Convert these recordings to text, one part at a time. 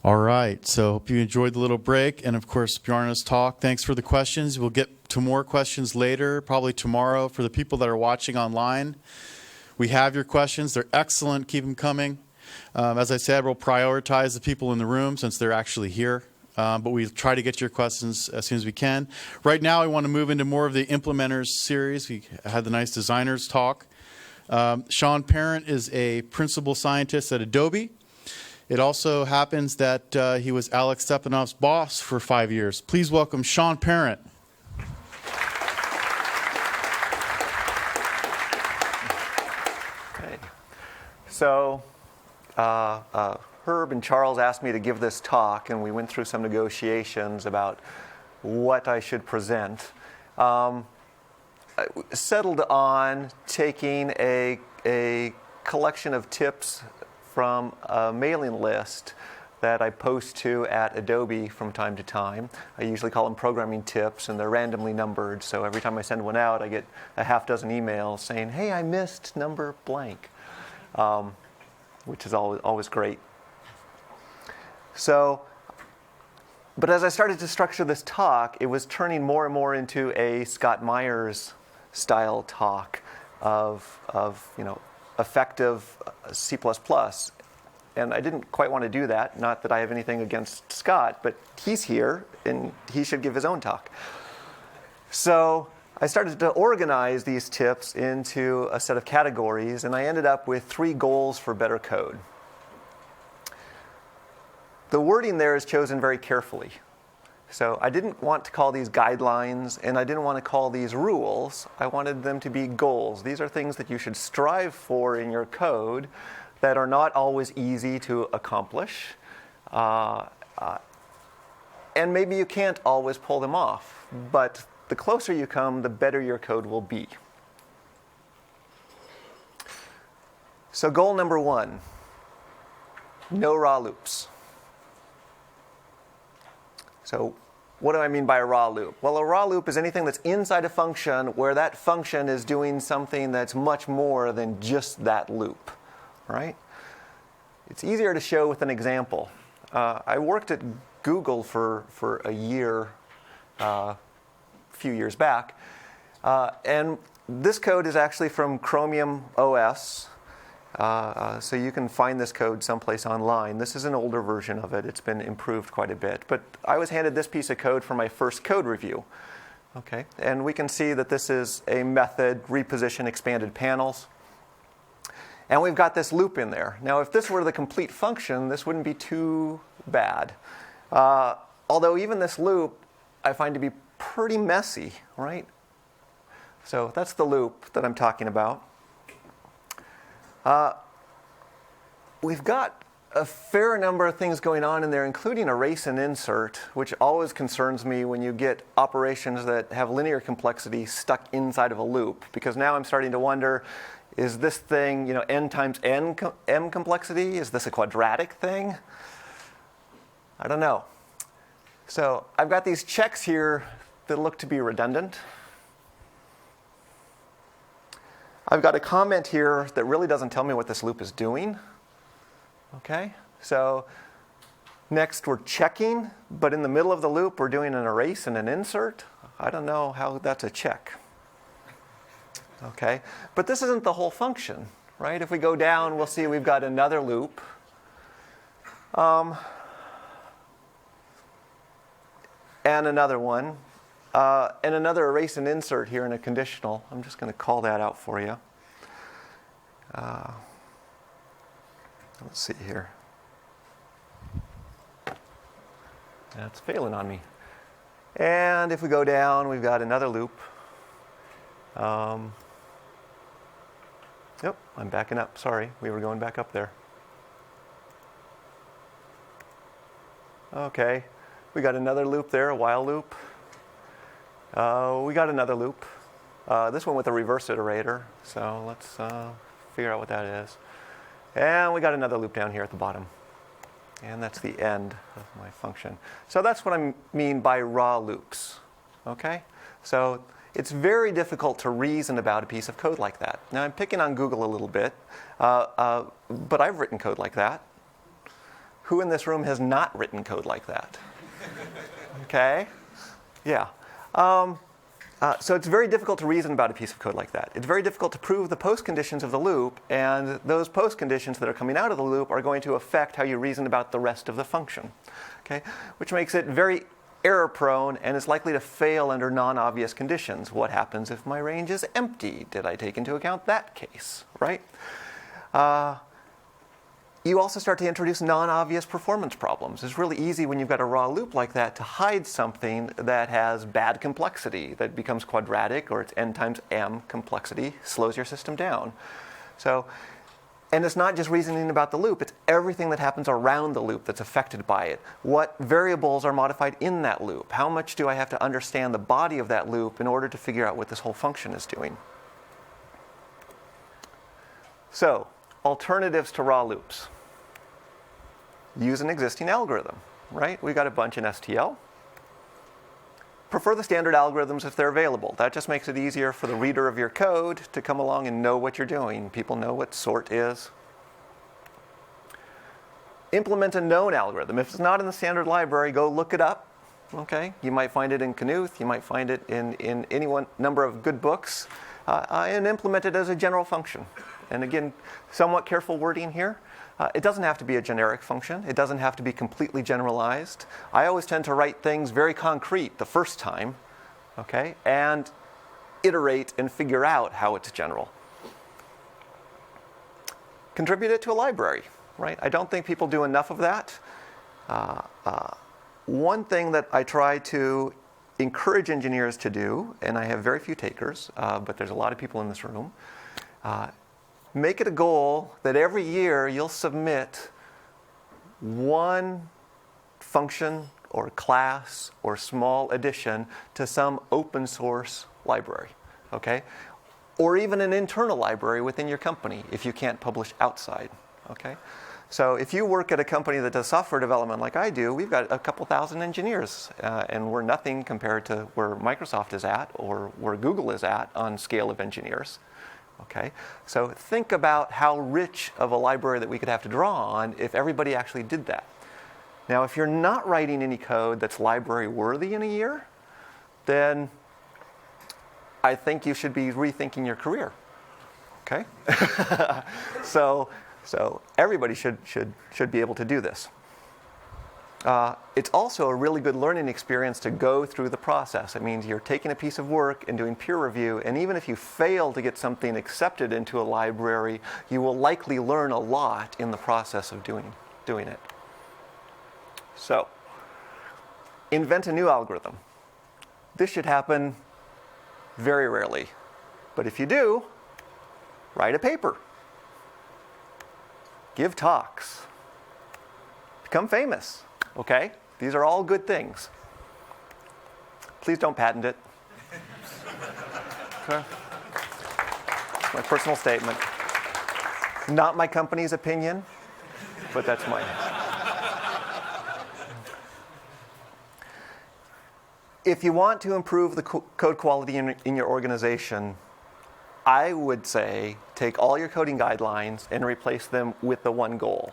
All right, so hope you enjoyed the little break, and of course Bjarna's talk. Thanks for the questions. We'll get to more questions later, probably tomorrow. For the people that are watching online, we have your questions. They're excellent. Keep them coming. As I said, we'll prioritize the people in the room since they're actually here, but we try to get to your questions as soon as we can. Right now, we want to move into more of the implementers series. We had the nice designers talk. Sean Parent is a principal scientist at Adobe. It also happens that he was Alex Stepanov's boss for 5 years. Please welcome Sean Parent. Okay. So Herb and Charles asked me to give this talk, and we went through some negotiations about what I should present. I settled on taking a collection of tips from a mailing list that I post to at Adobe from time to time. I usually call them programming tips, and they're randomly numbered. So every time I send one out, I get a half dozen emails saying, hey, I missed number blank, which is always great. So, but as I started to structure this talk, it was turning more and more into a Scott Myers style talk of effective C++. And I didn't quite want to do that. Not that I have anything against Scott, but he's here, and he should give his own talk. So I started to organize these tips into a set of categories, and I ended up with 3 goals for better code. The wording there is chosen very carefully. So I didn't want to call these guidelines, and I didn't want to call these rules. I wanted them to be goals. These are things that you should strive for in your code that are not always easy to accomplish. And maybe you can't always pull them off. But the closer you come, the better your code will be. So goal number 1, no raw loops. So what do I mean by a raw loop? Well, a raw loop is anything that's inside a function where that function is doing something that's much more than just that loop, right? It's easier to show with an example. I worked at Google for a year, a few years back, and this code is actually from Chromium OS. So you can find this code someplace online. This is an older version of it. It's been improved quite a bit. But I was handed this piece of code for my first code review. Okay, and we can see that this is a method, reposition expanded panels. And we've got this loop in there. Now, if this were the complete function, this wouldn't be too bad. Although even this loop I find to be pretty messy, right? So that's the loop that I'm talking about. We've got a fair number of things going on in there, including erase and insert, which always concerns me when you get operations that have linear complexity stuck inside of a loop. Because now I'm starting to wonder, is this thing, n times n m complexity? Is this a quadratic thing? I don't know. So I've got these checks here that look to be redundant. I've got a comment here that really doesn't tell me what this loop is doing. Okay, so next we're checking, but in the middle of the loop we're doing an erase and an insert. I don't know how that's a check. Okay, but this isn't the whole function, right? If we go down, we'll see we've got another loop. And another one. And another erase and insert here in a conditional. I'm just going to call that out for you. Let's see here. That's failing on me. And if we go down, we've got another loop. Yep, I'm backing up. Sorry, we were going back up there. Okay, we got another loop there, a while loop. We got another loop. This one with a reverse iterator. So let's figure out what that is. And we got another loop down here at the bottom. And that's the end of my function. So that's what I mean by raw loops. Okay? So it's very difficult to reason about a piece of code like that. Now I'm picking on Google a little bit, but I've written code like that. Who in this room has not written code like that? Okay? Yeah. So it's very difficult to reason about a piece of code like that. It's very difficult to prove the postconditions of the loop, and those postconditions that are coming out of the loop are going to affect how you reason about the rest of the function. Okay? Which makes it very error-prone and is likely to fail under non-obvious conditions. What happens if my range is empty? Did I take into account that case? Right? You also start to introduce non-obvious performance problems. It's really easy when you've got a raw loop like that to hide something that has bad complexity, that becomes quadratic, or it's n times m complexity, slows your system down. And it's not just reasoning about the loop, it's everything that happens around the loop that's affected by it. What variables are modified in that loop? How much do I have to understand the body of that loop in order to figure out what this whole function is doing? So, alternatives to raw loops. Use an existing algorithm, right? We've got a bunch in STL. Prefer the standard algorithms if they're available. That just makes it easier for the reader of your code to come along and know what you're doing. People know what sort is. Implement a known algorithm. If it's not in the standard library, go look it up. Okay? You might find it in Knuth. You might find it in any number of good books. And implement it as a general function. And again, somewhat careful wording here. It doesn't have to be a generic function. It doesn't have to be completely generalized. I always tend to write things very concrete the first time, okay, and iterate and figure out how it's general. Contribute it to a library, right? I don't think people do enough of that. One thing that I try to encourage engineers to do, and I have very few takers, but there's a lot of people in this room, make it a goal that every year you'll submit one function or class or small addition to some open source library, okay? Or even an internal library within your company if you can't publish outside, okay? So if you work at a company that does software development like I do, we've got a couple thousand engineers, and we're nothing compared to where Microsoft is at or where Google is at on scale of engineers. Okay, so think about how rich of a library that we could have to draw on if everybody actually did that. Now, if you're not writing any code that's library worthy in a year, then I think you should be rethinking your career. Okay, so everybody should be able to do this. It's also a really good learning experience to go through the process. It means you're taking a piece of work and doing peer review, and even if you fail to get something accepted into a library, you will likely learn a lot in the process of doing it. So, invent a new algorithm. This should happen very rarely. But if you do, write a paper. Give talks. Become famous. Okay? These are all good things. Please don't patent it. Okay? My personal statement. Not my company's opinion, but that's mine. If you want to improve the code quality in your organization, I would say take all your coding guidelines and replace them with the one goal.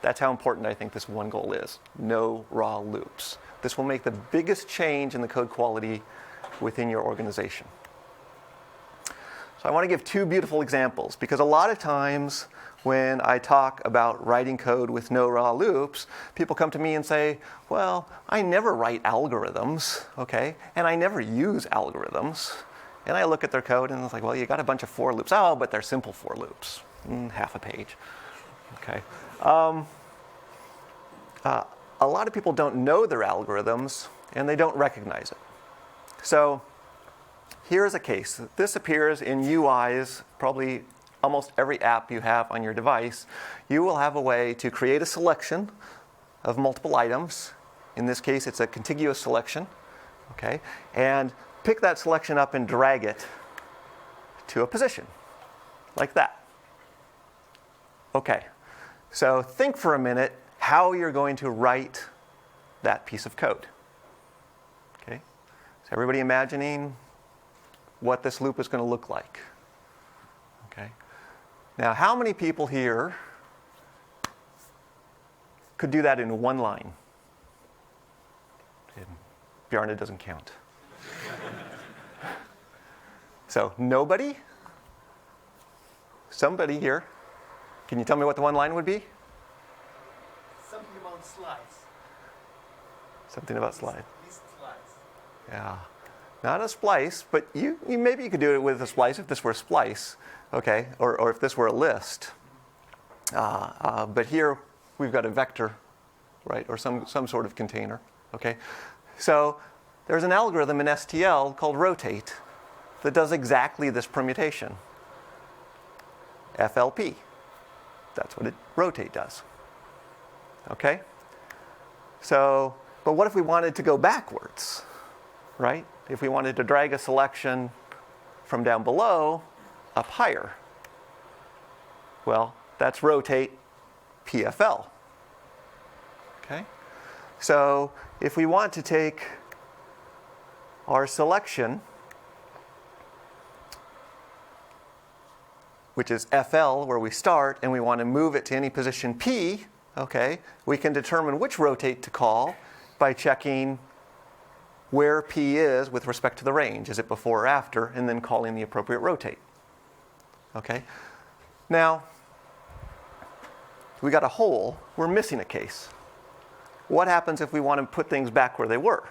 That's how important I think this one goal is. No raw loops. This will make the biggest change in the code quality within your organization. So I want to give two beautiful examples, because a lot of times when I talk about writing code with no raw loops, people come to me and say, well, I never write algorithms, okay? And I never use algorithms. And I look at their code and it's like, well, you got a bunch of for loops. Oh, but they're simple for loops. Half a page. Okay. A lot of people don't know their algorithms and they don't recognize it. So here's a case. This appears in UIs, probably almost every app you have on your device. You will have a way to create a selection of multiple items. In this case, it's a contiguous selection. Okay? And pick that selection up and drag it to a position, like that. Okay. So think for a minute how you're going to write that piece of code. Okay? Is everybody imagining what this loop is going to look like? Okay. Now, how many people here could do that in one line? Bjarne doesn't count. So nobody? Somebody here? Can you tell me what the one line would be? Something about slides. Something about slide. List slides. Yeah. Not a splice, but you maybe you could do it with a splice if this were a splice, okay, or if this were a list. But here we've got a vector, right, or some sort of container, okay. So there's an algorithm in STL called rotate that does exactly this permutation. FLP. That's what rotate does. Okay? So, but what if we wanted to go backwards, right? If we wanted to drag a selection from down below up higher, well, that's rotate PFL. Okay? So if we want to take our selection, which is FL, where we start, and we want to move it to any position P, okay, we can determine which rotate to call by checking where P is with respect to the range. Is it before or after? And then calling the appropriate rotate. Okay? Now, we got a hole. We're missing a case. What happens if we want to put things back where they were?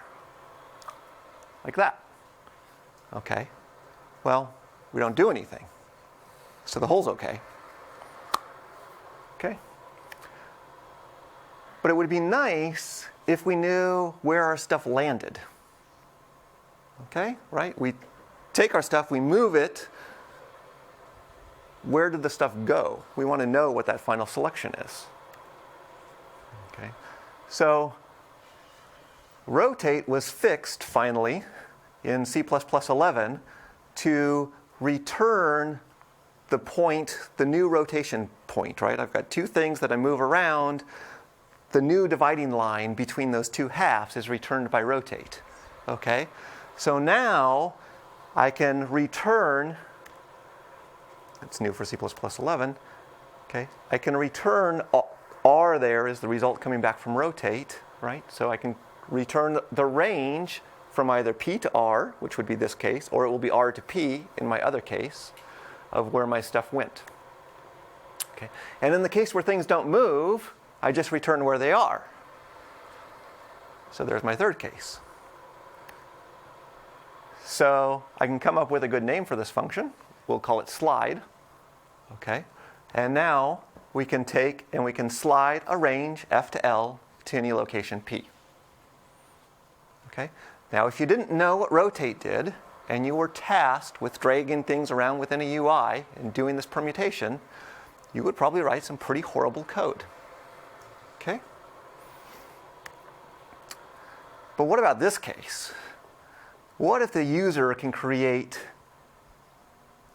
Like that. Okay? Well, we don't do anything. So the hole's okay. Okay? But it would be nice if we knew where our stuff landed. Okay? Right? We take our stuff, we move it. Where did the stuff go? We want to know what that final selection is. Okay? So rotate was fixed finally in C++ 11 to return the point, the new rotation point, right? I've got two things that I move around. The new dividing line between those two halves is returned by rotate. Okay? So now I can return, it's new for C++ 11, okay? I can return R there is the result coming back from rotate, right? So I can return the range from either P to R, which would be this case, or it will be R to P in my other case, of where my stuff went. Okay? And in the case where things don't move, I just return where they are. So there's my third case. So I can come up with a good name for this function. We'll call it slide. Okay? And now we can take and we can slide a range F to L to any location P. Okay? Now if you didn't know what rotate did, and you were tasked with dragging things around within a UI and doing this permutation, you would probably write some pretty horrible code. Okay? But what about this case? What if the user can create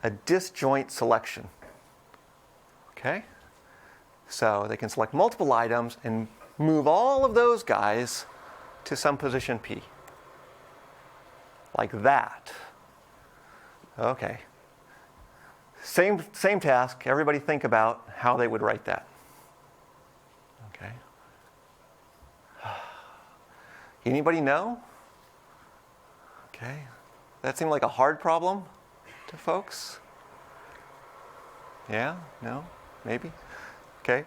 a disjoint selection? Okay? So they can select multiple items and move all of those guys to some position P. Like that. Okay. Same task. Everybody think about how they would write that. Okay. Anybody know? Okay. That seemed like a hard problem to folks? Yeah? No? Maybe? Okay.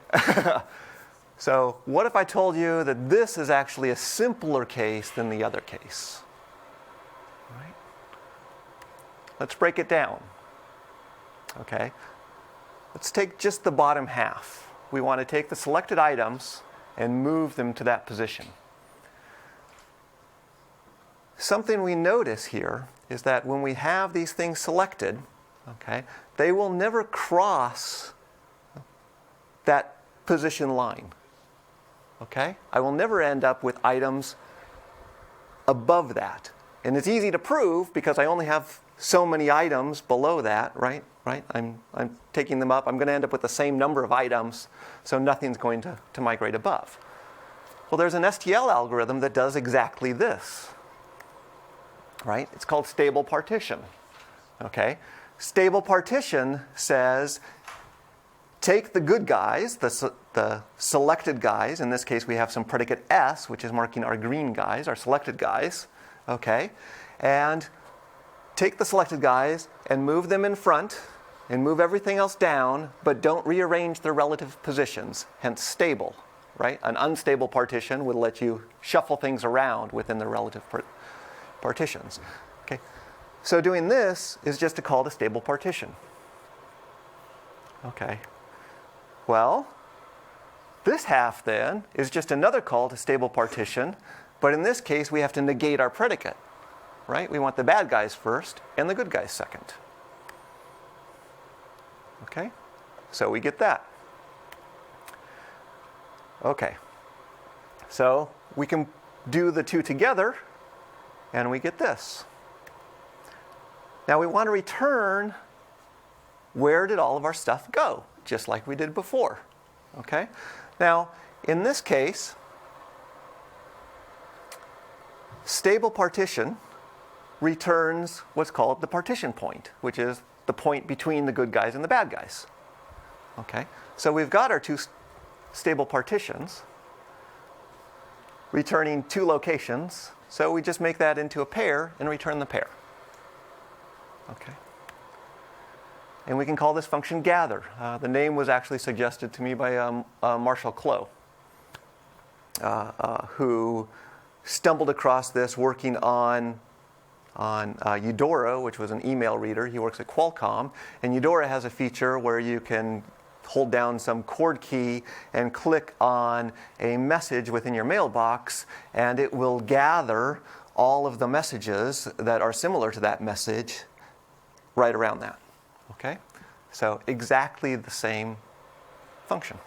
So what if I told you that this is actually a simpler case than the other case? Right? Let's break it down. Okay? Let's take just the bottom half. We want to take the selected items and move them to that position. Something we notice here is that when we have these things selected, okay, they will never cross that position line. Okay? I will never end up with items above that. And it's easy to prove because I only have so many items below that, right? I'm taking them up. I'm going to end up with the same number of items, so nothing's going to migrate above. Well, there's an STL algorithm that does exactly this. Right? It's called stable partition. Okay? Stable partition says take the good guys, the selected guys. In this case, we have some predicate S, which is marking our green guys, our selected guys. Okay, and take the selected guys and move them in front and move everything else down, but don't rearrange their relative positions, hence stable, right? An unstable partition would let you shuffle things around within the relative partitions. Okay, so doing this is just a call to stable partition. Okay, well, this half then is just another call to stable partition, but in this case we have to negate our predicate, right? We want the bad guys first and the good guys second. Okay, so we get that. Okay, so we can do the two together and we get this. Now we want to return where did all of our stuff go, just like we did before. Okay, now in this case, stable partition returns what's called the partition point, which is the point between the good guys and the bad guys. Okay, so we've got our two stable partitions returning two locations, so we just make that into a pair and return the pair. Okay, and we can call this function gather. The name was actually suggested to me by Marshall Clow, who stumbled across this working on Eudora, which was an email reader. He works at Qualcomm, and Eudora has a feature where you can hold down some chord key and click on a message within your mailbox, and it will gather all of the messages that are similar to that message right around that. Okay? So exactly the same function.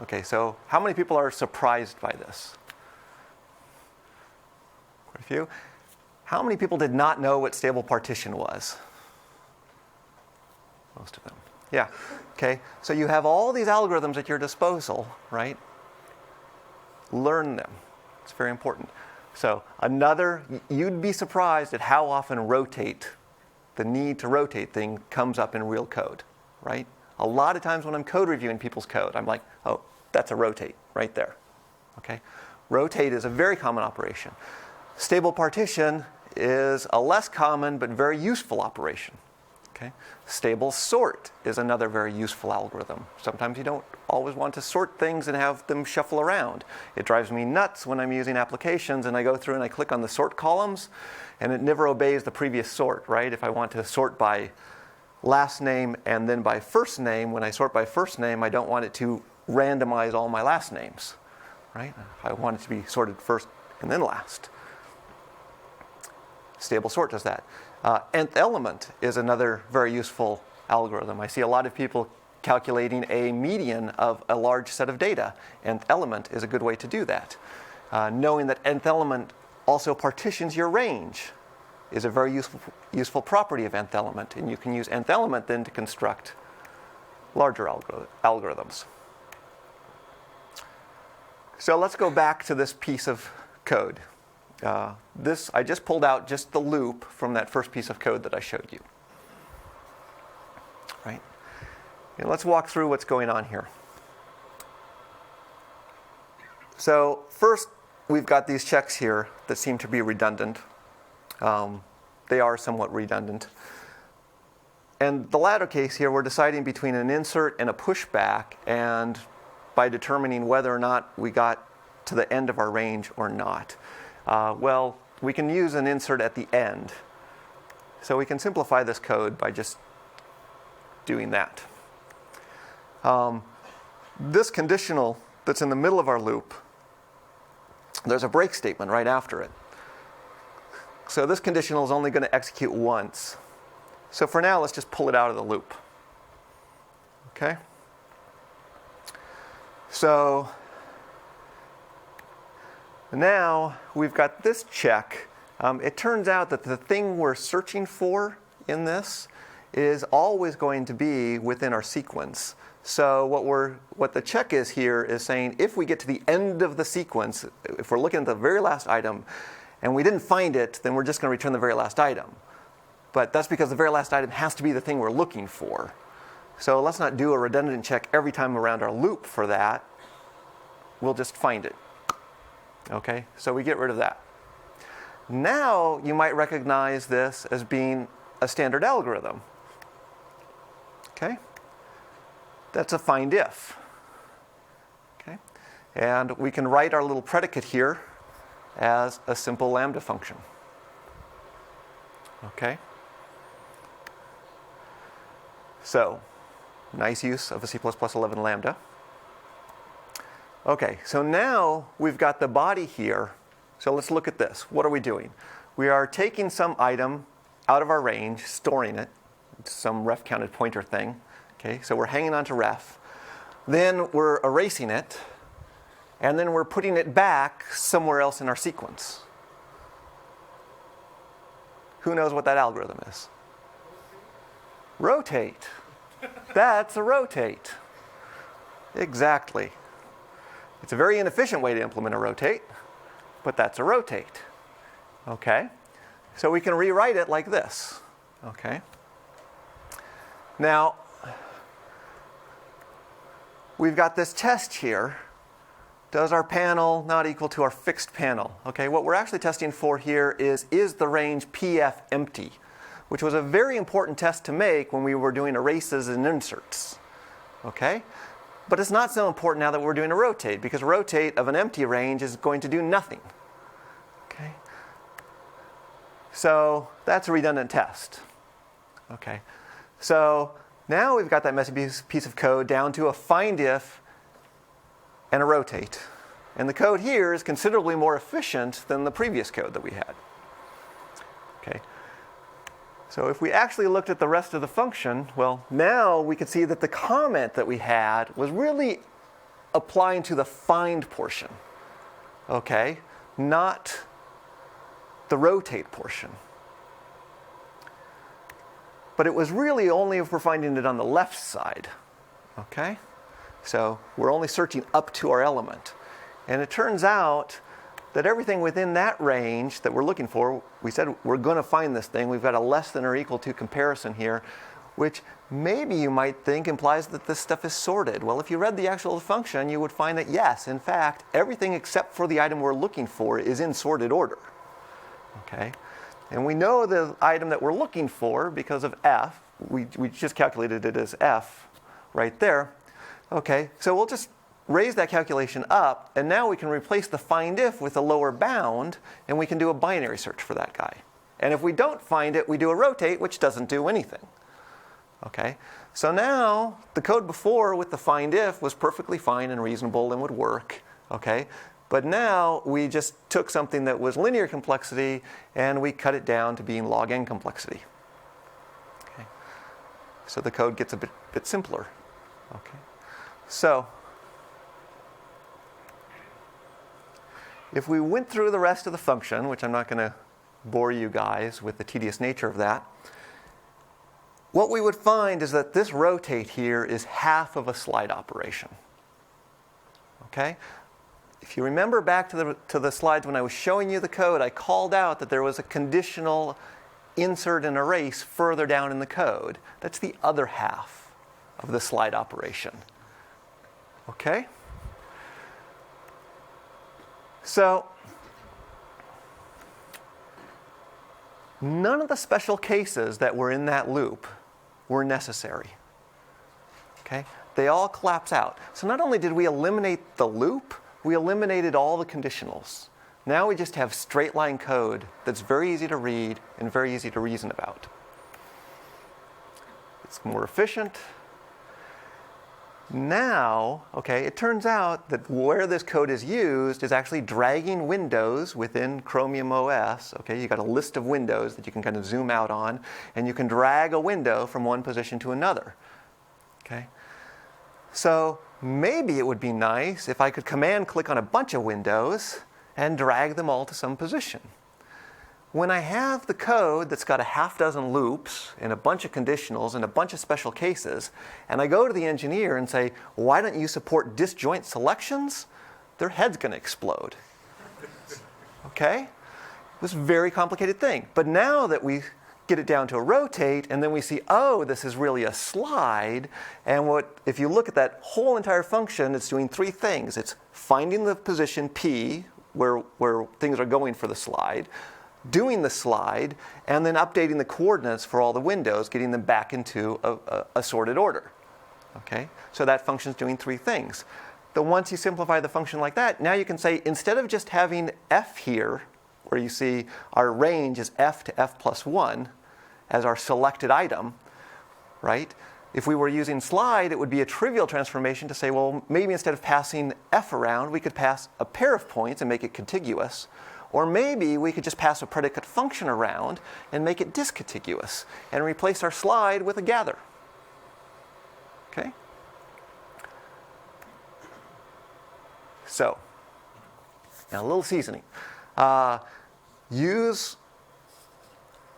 Okay, so how many people are surprised by this? Quite a few. How many people did not know what stable partition was? Most of them. Yeah. Okay. So you have all these algorithms at your disposal, right? Learn them. It's very important. So you'd be surprised at how often the need to rotate thing comes up in real code, right? A lot of times when I'm code reviewing people's code, I'm like, oh, that's a rotate right there. Okay. Rotate is a very common operation. Stable partition is a less common but very useful operation. Okay? Stable sort is another very useful algorithm. Sometimes you don't always want to sort things and have them shuffle around. It drives me nuts when I'm using applications and I go through and I click on the sort columns and it never obeys the previous sort, right? If I want to sort by last name and then by first name, when I sort by first name, I don't want it to randomize all my last names, right? I want it to be sorted first and then last. Stable sort does that. Nth element is another very useful algorithm. I see a lot of people calculating a median of a large set of data. Nth element is a good way to do that. Knowing that nth element also partitions your range is a very useful property of nth element, and you can use nth element then to construct larger algorithms. So let's go back to this piece of code. I just pulled out just the loop from that first piece of code that I showed you. Right? And let's walk through what's going on here. So first, we've got these checks here that seem to be redundant. They are somewhat redundant. And the latter case here, we're deciding between an insert and a pushback, and by determining whether or not we got to the end of our range or not. Well, we can use an insert at the end. So we can simplify this code by just doing that. This conditional that's in the middle of our loop, there's a break statement right after it. So this conditional is only going to execute once. So for now, let's just pull it out of the loop. Okay? So now we've got this check. It turns out that the thing we're searching for in this is always going to be within our sequence. So what the check is here is saying if we get to the end of the sequence, if we're looking at the very last item and we didn't find it, then we're just going to return the very last item. But that's because the very last item has to be the thing we're looking for. So let's not do a redundant check every time around our loop for that. We'll just find it. Okay, so we get rid of that. Now you might recognize this as being a standard algorithm. Okay, that's a find if. Okay, and we can write our little predicate here as a simple lambda function. Okay, so nice use of a C++11 lambda. Okay, so now we've got the body here. So let's look at this. What are we doing? We are taking some item out of our range, storing it, some ref counted pointer thing. Okay, so we're hanging on to ref. Then we're erasing it, and then we're putting it back somewhere else in our sequence. Who knows what that algorithm is? Rotate. That's a rotate. Exactly. It's a very inefficient way to implement a rotate, but that's a rotate. Okay? So we can rewrite it like this. Okay? Now, we've got this test here. Does our panel not equal to our fixed panel? Okay, what we're actually testing for here is the range PF empty, which was a very important test to make when we were doing erases and inserts. Okay? But it's not so important now that we're doing a rotate, because a rotate of an empty range is going to do nothing. Okay? So that's a redundant test. Okay? So now we've got that messy piece of code down to a find if and a rotate. And the code here is considerably more efficient than the previous code that we had. Okay? So if we actually looked at the rest of the function, well, now we can see that the comment that we had was really applying to the find portion, okay, not the rotate portion. But it was really only if we're finding it on the left side, okay? So we're only searching up to our element. And it turns out that everything within that range that we're looking for, we said we're going to find this thing. We've got a less than or equal to comparison here, which maybe you might think implies that this stuff is sorted. Well, if you read the actual function, you would find that yes, in fact, everything except for the item we're looking for is in sorted order. Okay? And we know the item that we're looking for because of f. We just calculated it as f right there. Okay, so we'll just raise that calculation up, and now we can replace the find if with a lower bound, and we can do a binary search for that guy. And if we don't find it, we do a rotate, which doesn't do anything. Okay, so now the code before with the find if was perfectly fine and reasonable and would work. Okay, but now we just took something that was linear complexity and we cut it down to being log n complexity. Okay, so the code gets a bit simpler. Okay, so if we went through the rest of the function, which I'm not going to bore you guys with the tedious nature of that, what we would find is that this rotate here is half of a slide operation. Okay? If you remember back to the slides when I was showing you the code, I called out that there was a conditional insert and erase further down in the code. That's the other half of the slide operation. Okay? So, none of the special cases that were in that loop were necessary. Okay? They all collapse out. So not only did we eliminate the loop, we eliminated all the conditionals. Now we just have straight line code that's very easy to read and very easy to reason about. It's more efficient. Now, okay, it turns out that where this code is used is actually dragging windows within Chromium OS. Okay, you got a list of windows that you can kind of zoom out on, and you can drag a window from one position to another. Okay, so maybe it would be nice if I could command click on a bunch of windows and drag them all to some position. When I have the code that's got a half dozen loops and a bunch of conditionals and a bunch of special cases, and I go to the engineer and say, why don't you support disjoint selections? Their head's going to explode. Okay? It was a very complicated thing. But now that we get it down to a rotate, and then we see, oh, this is really a slide. And if you look at that whole entire function, it's doing three things. It's finding the position P, where things are going for the slide, doing the slide, and then updating the coordinates for all the windows, getting them back into a sorted order. Okay? So that function's doing three things. But once you simplify the function like that, now you can say, instead of just having f here, where you see our range is f to f plus 1 as our selected item, right? If we were using slide, it would be a trivial transformation to say, well, maybe instead of passing f around, we could pass a pair of points and make it contiguous. Or maybe we could just pass a predicate function around and make it discontiguous and replace our slide with a gather. Okay? So, now a little seasoning. Use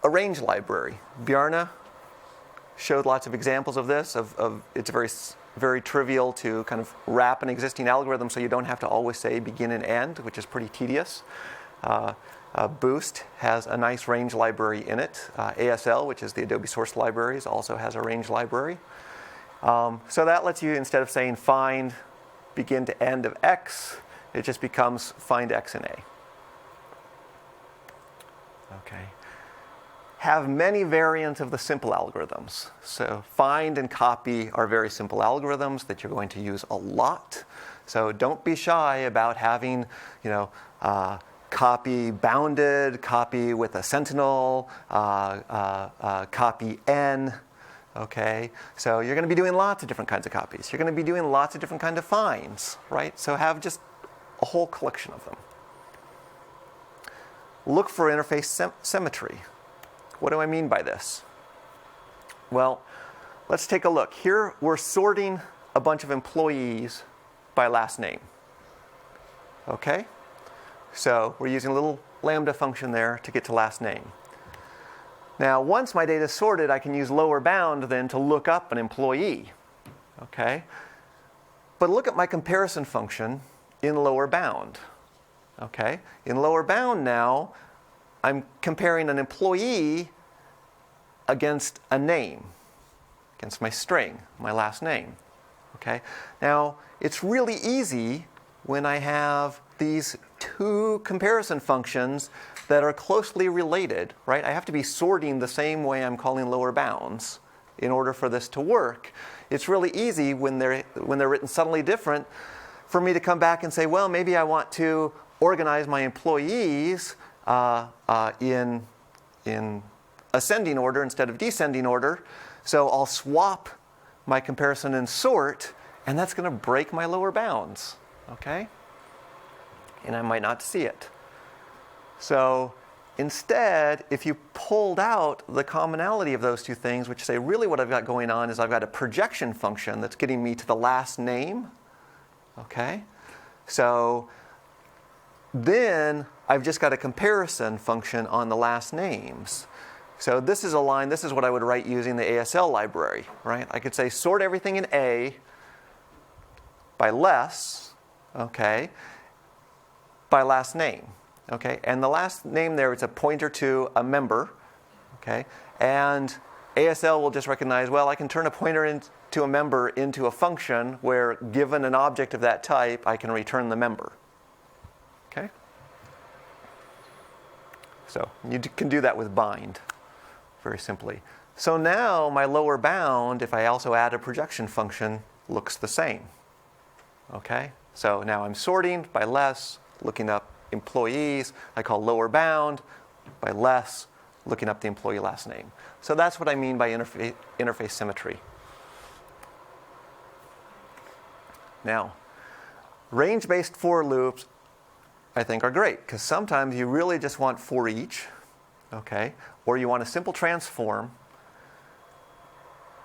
a range library. Bjarne showed lots of examples of this. It's very trivial to kind of wrap an existing algorithm so you don't have to always say begin and end, which is pretty tedious. Boost has a nice range library in it. ASL, which is the Adobe Source Libraries, also has a range library. So that lets you, instead of saying find begin to end of x, it just becomes find x in A. Okay. Have many variants of the simple algorithms. So find and copy are very simple algorithms that you're going to use a lot. So don't be shy about having, copy bounded, copy with a sentinel, copy n. Okay, so you're going to be doing lots of different kinds of copies. You're going to be doing lots of different kinds of finds, right? So have just a whole collection of them. Look for interface symmetry. What do I mean by this? Well, let's take a look. Here we're sorting a bunch of employees by last name. Okay? So we're using a little lambda function there to get to last name. Now, once my data is sorted, I can use lower bound then to look up an employee. Okay? But look at my comparison function in lower bound. Okay? In lower bound now, I'm comparing an employee against a name, against my string, my last name. Okay? Now, it's really easy when I have these two comparison functions that are closely related, right? I have to be sorting the same way I'm calling lower bounds in order for this to work. It's really easy when they're written subtly different for me to come back and say, well, maybe I want to organize my employees in ascending order instead of descending order. So I'll swap my comparison and sort, and that's going to break my lower bounds. Okay? And I might not see it. So instead, if you pulled out the commonality of those two things, which say really what I've got going on is I've got a projection function that's getting me to the last name. Okay? So then I've just got a comparison function on the last names. So this is a line, this is what I would write using the ASL library, right? I could say sort everything in A by less, okay, by last name. Okay, and the last name there, it's a pointer to a member. Okay, and ASL will just recognize, well, I can turn a pointer into a member into a function where, given an object of that type, I can return the member. Okay, so you can do that with bind, very simply. So now my lower bound, if I also add a projection function, looks the same. Okay, so now I'm sorting by less, looking up employees. I call lower bound by less, looking up the employee last name. So that's what I mean by interface symmetry. Now, range-based for loops, I think, are great, because sometimes you really just want for each, okay, or you want a simple transform,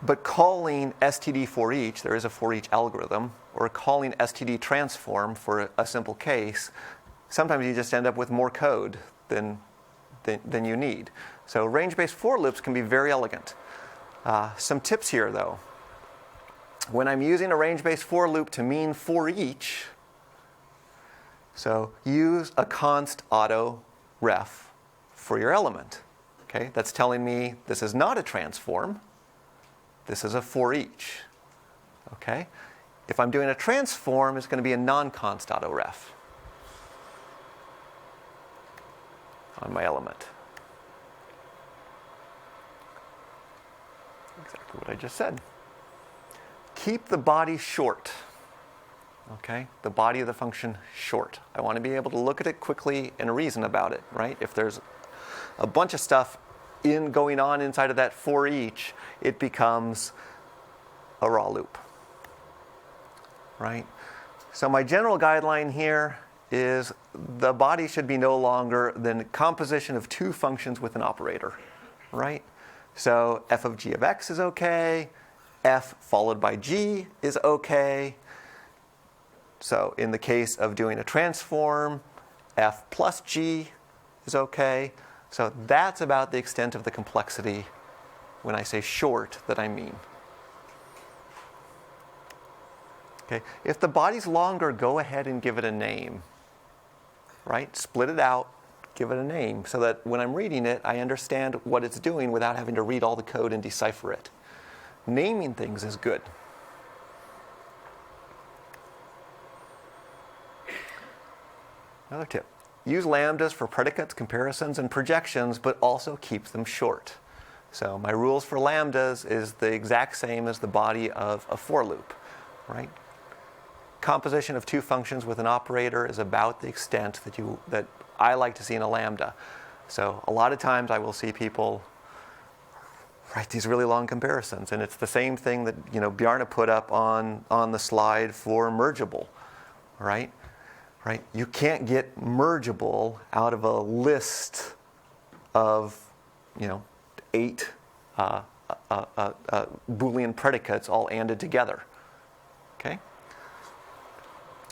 but calling std for each, there is a for each algorithm, or calling std transform for a simple case, sometimes you just end up with more code than you need. So range-based for loops can be very elegant. Some tips here, though. When I'm using a range-based for loop to mean for each, so use a const auto ref for your element. Okay, that's telling me this is not a transform. This is a for each. Okay, if I'm doing a transform, it's going to be a non-const autoref on my element. Exactly what I just said. Keep the body short. Okay, the body of the function short. I want to be able to look at it quickly and reason about it, right? If there's a bunch of stuff going on inside of that for each, it becomes a raw loop, right? So my general guideline here is the body should be no longer than a composition of two functions with an operator, right? So f of g of x is okay, f followed by g is okay. So in the case of doing a transform, f plus g is okay. So that's about the extent of the complexity when I say short that I mean. Okay. If the body's longer, go ahead and give it a name. Right? Split it out, give it a name, so that when I'm reading it, I understand what it's doing without having to read all the code and decipher it. Naming things is good. Another tip. Use lambdas for predicates, comparisons, and projections, but also keep them short. So my rules for lambdas is the exact same as the body of a for loop, right? Composition of two functions with an operator is about the extent that I like to see in a lambda. So a lot of times I will see people write these really long comparisons, and it's the same thing that Bjarne put up on the slide for mergeable, right? Right? You can't get mergeable out of a list of 8 Boolean predicates all anded together. Okay?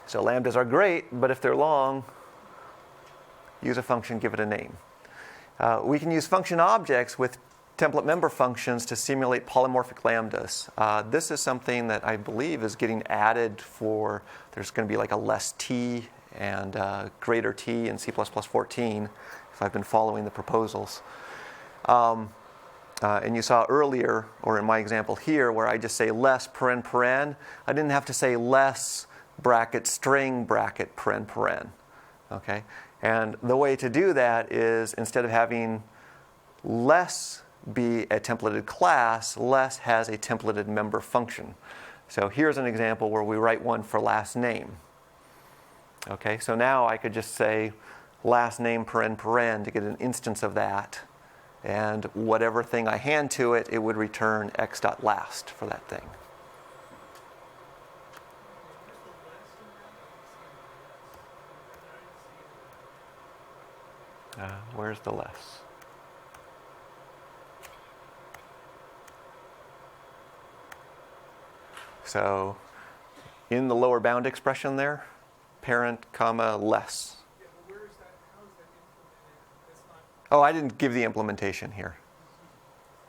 So lambdas are great, but if they're long, use a function, give it a name. We can use function objects with template member functions to simulate polymorphic lambdas. This is something that I believe is getting added for, there's going to be like a less t and greater t in C++ 14, if I've been following the proposals. And you saw earlier, or in my example here, where I just say less paren paren, I didn't have to say less bracket string bracket paren paren. Okay? And the way to do that is, instead of having less be a templated class, less has a templated member function. So here's an example where we write one for last name. Okay, so now I could just say last name paren paren to get an instance of that, and whatever thing I hand to it, it would return x.last for that thing. Where's the less? So in the lower bound expression there, parent comma less. Yeah, but where is that? How is that implemented? That's not. Oh, I didn't give the implementation here.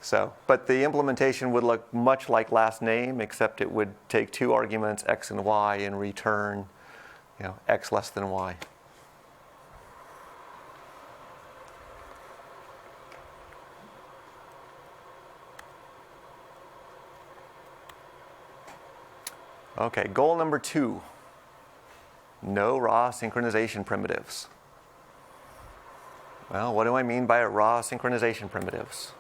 So, but the implementation would look much like last name, except it would take two arguments, x and y, and return, x less than y. Okay, goal number 2. No raw synchronization primitives. Well, what do I mean by raw synchronization primitives?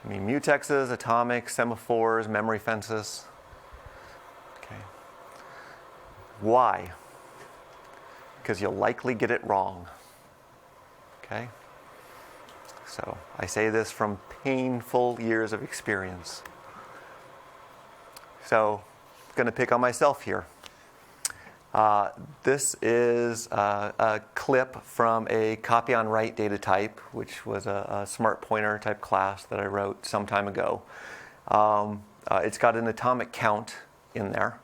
I mean mutexes, atomic, semaphores, memory fences. Okay. Why? Because you'll likely get it wrong. Okay? So I say this from painful years of experience. So I'm going to pick on myself here. This is a clip from a copy on write data type, which was a smart pointer type class that I wrote some time ago. It's got an atomic count in there.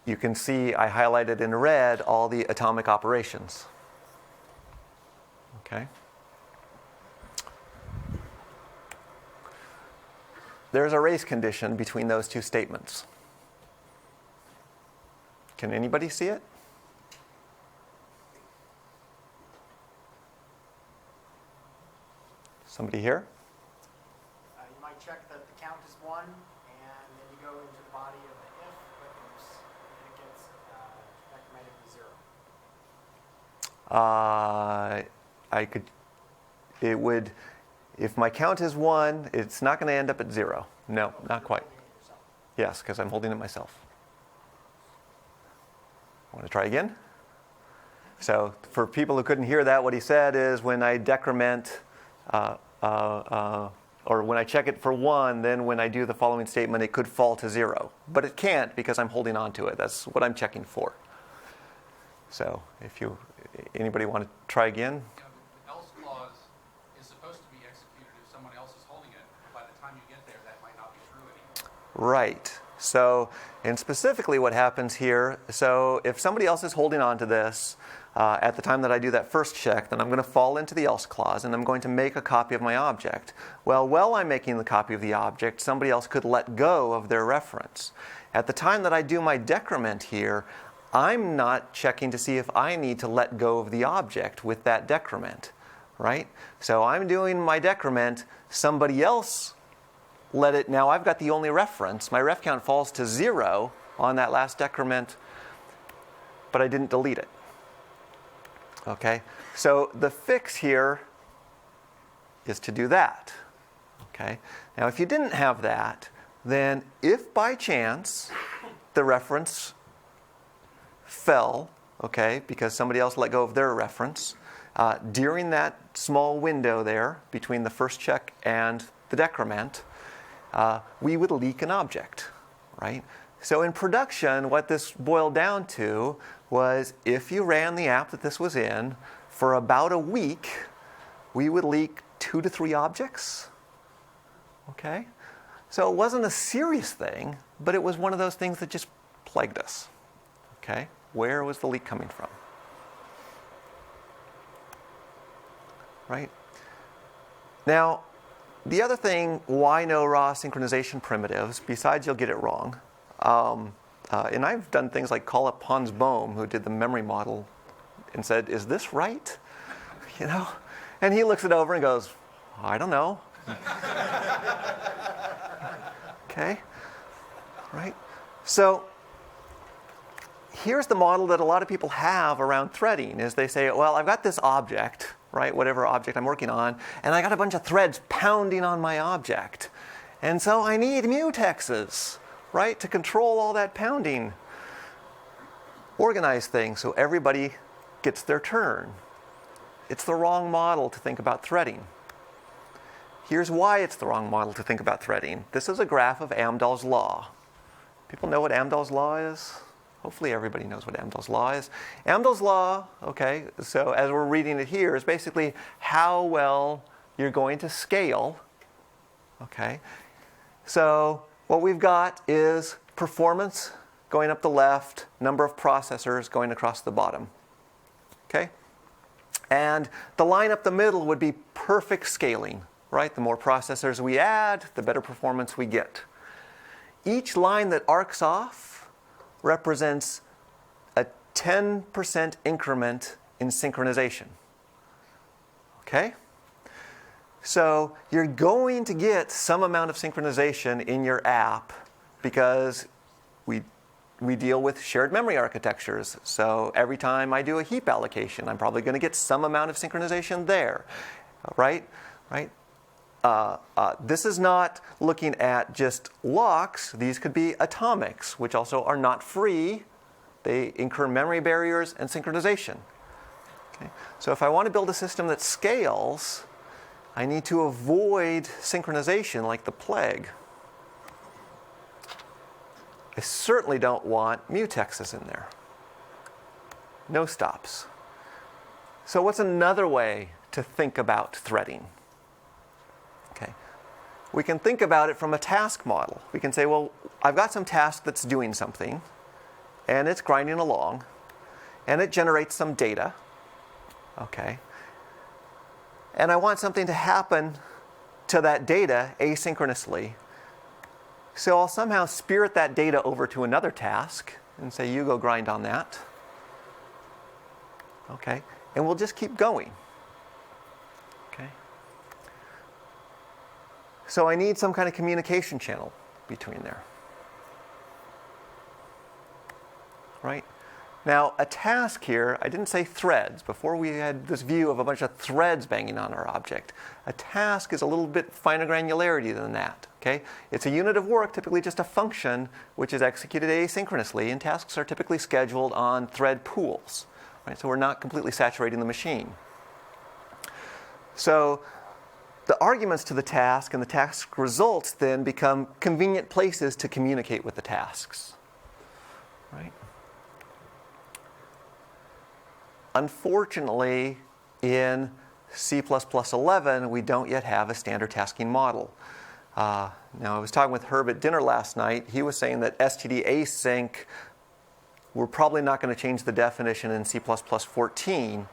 You can see I highlighted in red all the atomic operations. Okay. There's a race condition between those two statements. Can anybody see it? Somebody here? You might check that the count is 1, and then you go into the body of the if, but it gets decremented to 0. It would, if my count is 1, it's not going to end up at 0. No, not quite. Yes, because I'm holding it myself. Want to try again? So for people who couldn't hear that, what he said is when I decrement, or when I check it for 1, then when I do the following statement, it could fall to 0. But it can't because I'm holding on to it. That's what I'm checking for. So if anybody want to try again? Yeah, the else clause is supposed to be executed if someone else is holding it. By the time you get there, that might not be true anymore. Right. So, and specifically what happens here, so if somebody else is holding on to this, at the time that I do that first check, then I'm going to fall into the else clause and I'm going to make a copy of my object. Well, while I'm making the copy of the object, somebody else could let go of their reference. At the time that I do my decrement here, I'm not checking to see if I need to let go of the object with that decrement, right? So I'm doing my decrement, somebody else let it, now I've got the only reference. My ref count falls to 0 on that last decrement, but I didn't delete it. Okay, so the fix here is to do that. Okay, now if you didn't have that, then if by chance the reference fell, okay, because somebody else let go of their reference, during that small window there between the first check and the decrement, we would leak an object, right? So in production, what this boiled down to was if you ran the app that this was in for about a week, we would leak 2 to 3 objects. Okay? So it wasn't a serious thing, but it was one of those things that just plagued us. Okay? Where was the leak coming from? Right? Now, the other thing, why no raw synchronization primitives, besides you'll get it wrong, and I've done things like call up Hans Bohm, who did the memory model, and said, is this right? You know? And he looks it over and goes, I don't know. Okay? Right? So here's the model that a lot of people have around threading, is they say, well, I've got this object, right, whatever object I'm working on, and I got a bunch of threads pounding on my object. And so I need mutexes, right, to control all that pounding. Organize things so everybody gets their turn. It's the wrong model to think about threading. Here's why it's the wrong model to think about threading. This is a graph of Amdahl's law. People know what Amdahl's law is? Hopefully everybody knows what Amdahl's law is. Amdahl's law, okay, so as we're reading it here, is basically how well you're going to scale. Okay, so what we've got is performance going up the left, number of processors going across the bottom. Okay, and the line up the middle would be perfect scaling, right? The more processors we add, the better performance we get. Each line that arcs off represents a 10% increment in synchronization. Okay? So you're going to get some amount of synchronization in your app because we deal with shared memory architectures. So every time I do a heap allocation, I'm probably going to get some amount of synchronization there. Right? Right? This is not looking at just locks. These could be atomics, which also are not free. They incur memory barriers and synchronization. Okay? So if I want to build a system that scales, I need to avoid synchronization like the plague. I certainly don't want mutexes in there. No stops. So what's another way to think about threading? Okay. We can think about it from a task model. We can say, well, I've got some task that's doing something, and it's grinding along, and it generates some data. Okay. And I want something to happen to that data asynchronously. So I'll somehow spirit that data over to another task and say, you go grind on that. Okay. And we'll just keep going. Okay. So I need some kind of communication channel between there. Right? Now, a task here, I didn't say threads. Before we had this view of a bunch of threads banging on our object. A task is a little bit finer granularity than that. Okay? It's a unit of work, typically just a function, which is executed asynchronously, and tasks are typically scheduled on thread pools. Right? So we're not completely saturating the machine. So the arguments to the task and the task results then become convenient places to communicate with the tasks. Right? Unfortunately, in C++11, we don't yet have a standard tasking model. Now, I was talking with Herb at dinner last night. He was saying that std async, we're probably not going to change the definition in C++14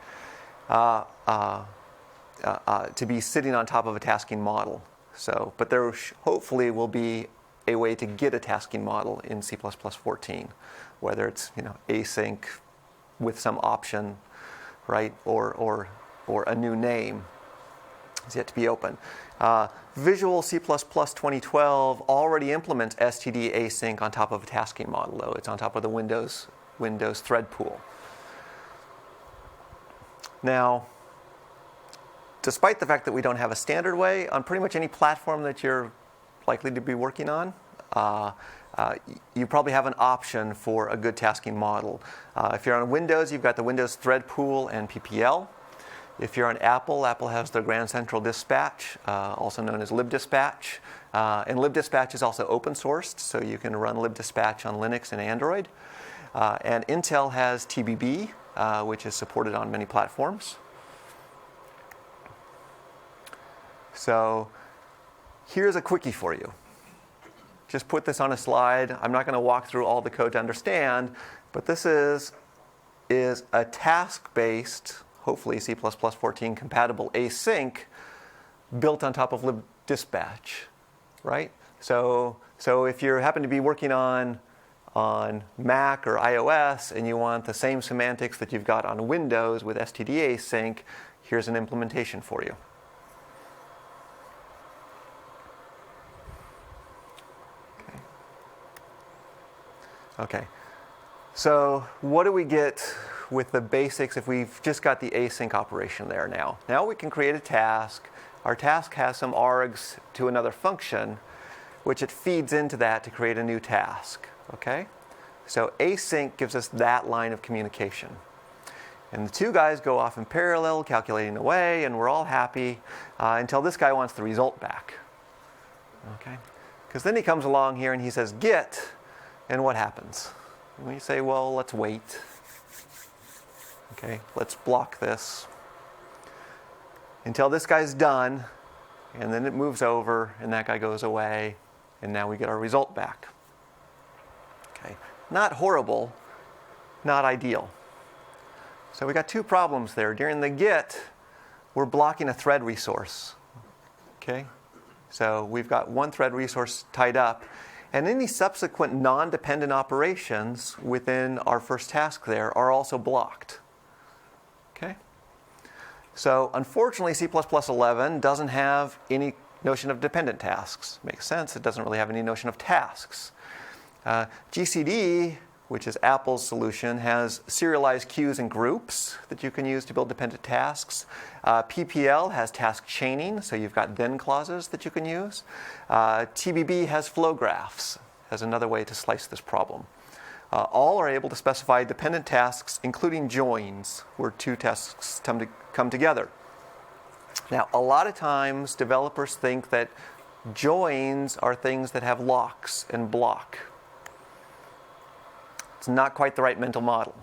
to be sitting on top of a tasking model. So, but there hopefully will be a way to get a tasking model in C++14, whether it's async with some option, right, or a new name is yet to be open. Visual C++ 2012 already implements std async on top of a tasking model, though. It's on top of the Windows thread pool. Now, despite the fact that we don't have a standard way, on pretty much any platform that you're likely to be working on, you probably have an option for a good tasking model. If you're on Windows, you've got the Windows thread pool and PPL. If you're on Apple, Apple has their Grand Central Dispatch, also known as libdispatch. And libdispatch is also open sourced, so you can run libdispatch on Linux and Android. And Intel has TBB, which is supported on many platforms. So here's a quickie for you. Just put this on a slide. I'm not going to walk through all the code to understand, but this is a task-based, hopefully C++14 compatible async built on top of libdispatch, right? So if you happen to be working on Mac or iOS and you want the same semantics that you've got on Windows with std async, here's an implementation for you. Okay, so what do we get with the basics if we've just got the async operation there now? Now we can create a task. Our task has some args to another function, which it feeds into that to create a new task. Okay, so async gives us that line of communication. And the two guys go off in parallel, calculating away, and we're all happy until this guy wants the result back. Okay, because then he comes along here and he says get. And what happens? We say, well, let's wait. Okay, let's block this until this guy's done, and then it moves over, and that guy goes away, and now we get our result back. Okay, not horrible, not ideal. So we got two problems there. During the get, we're blocking a thread resource. Okay, so we've got one thread resource tied up. And any subsequent non-dependent operations within our first task there are also blocked. Okay? So unfortunately, C++11 doesn't have any notion of dependent tasks. Makes sense. It doesn't really have any notion of tasks. GCD, which is Apple's solution, has serialized queues and groups that you can use to build dependent tasks. PPL has task chaining, so you've got then clauses that you can use. TBB has flow graphs as another way to slice this problem. All are able to specify dependent tasks, including joins, where two tasks come together. Now, a lot of times, developers think that joins are things that have locks and block. It's not quite the right mental model,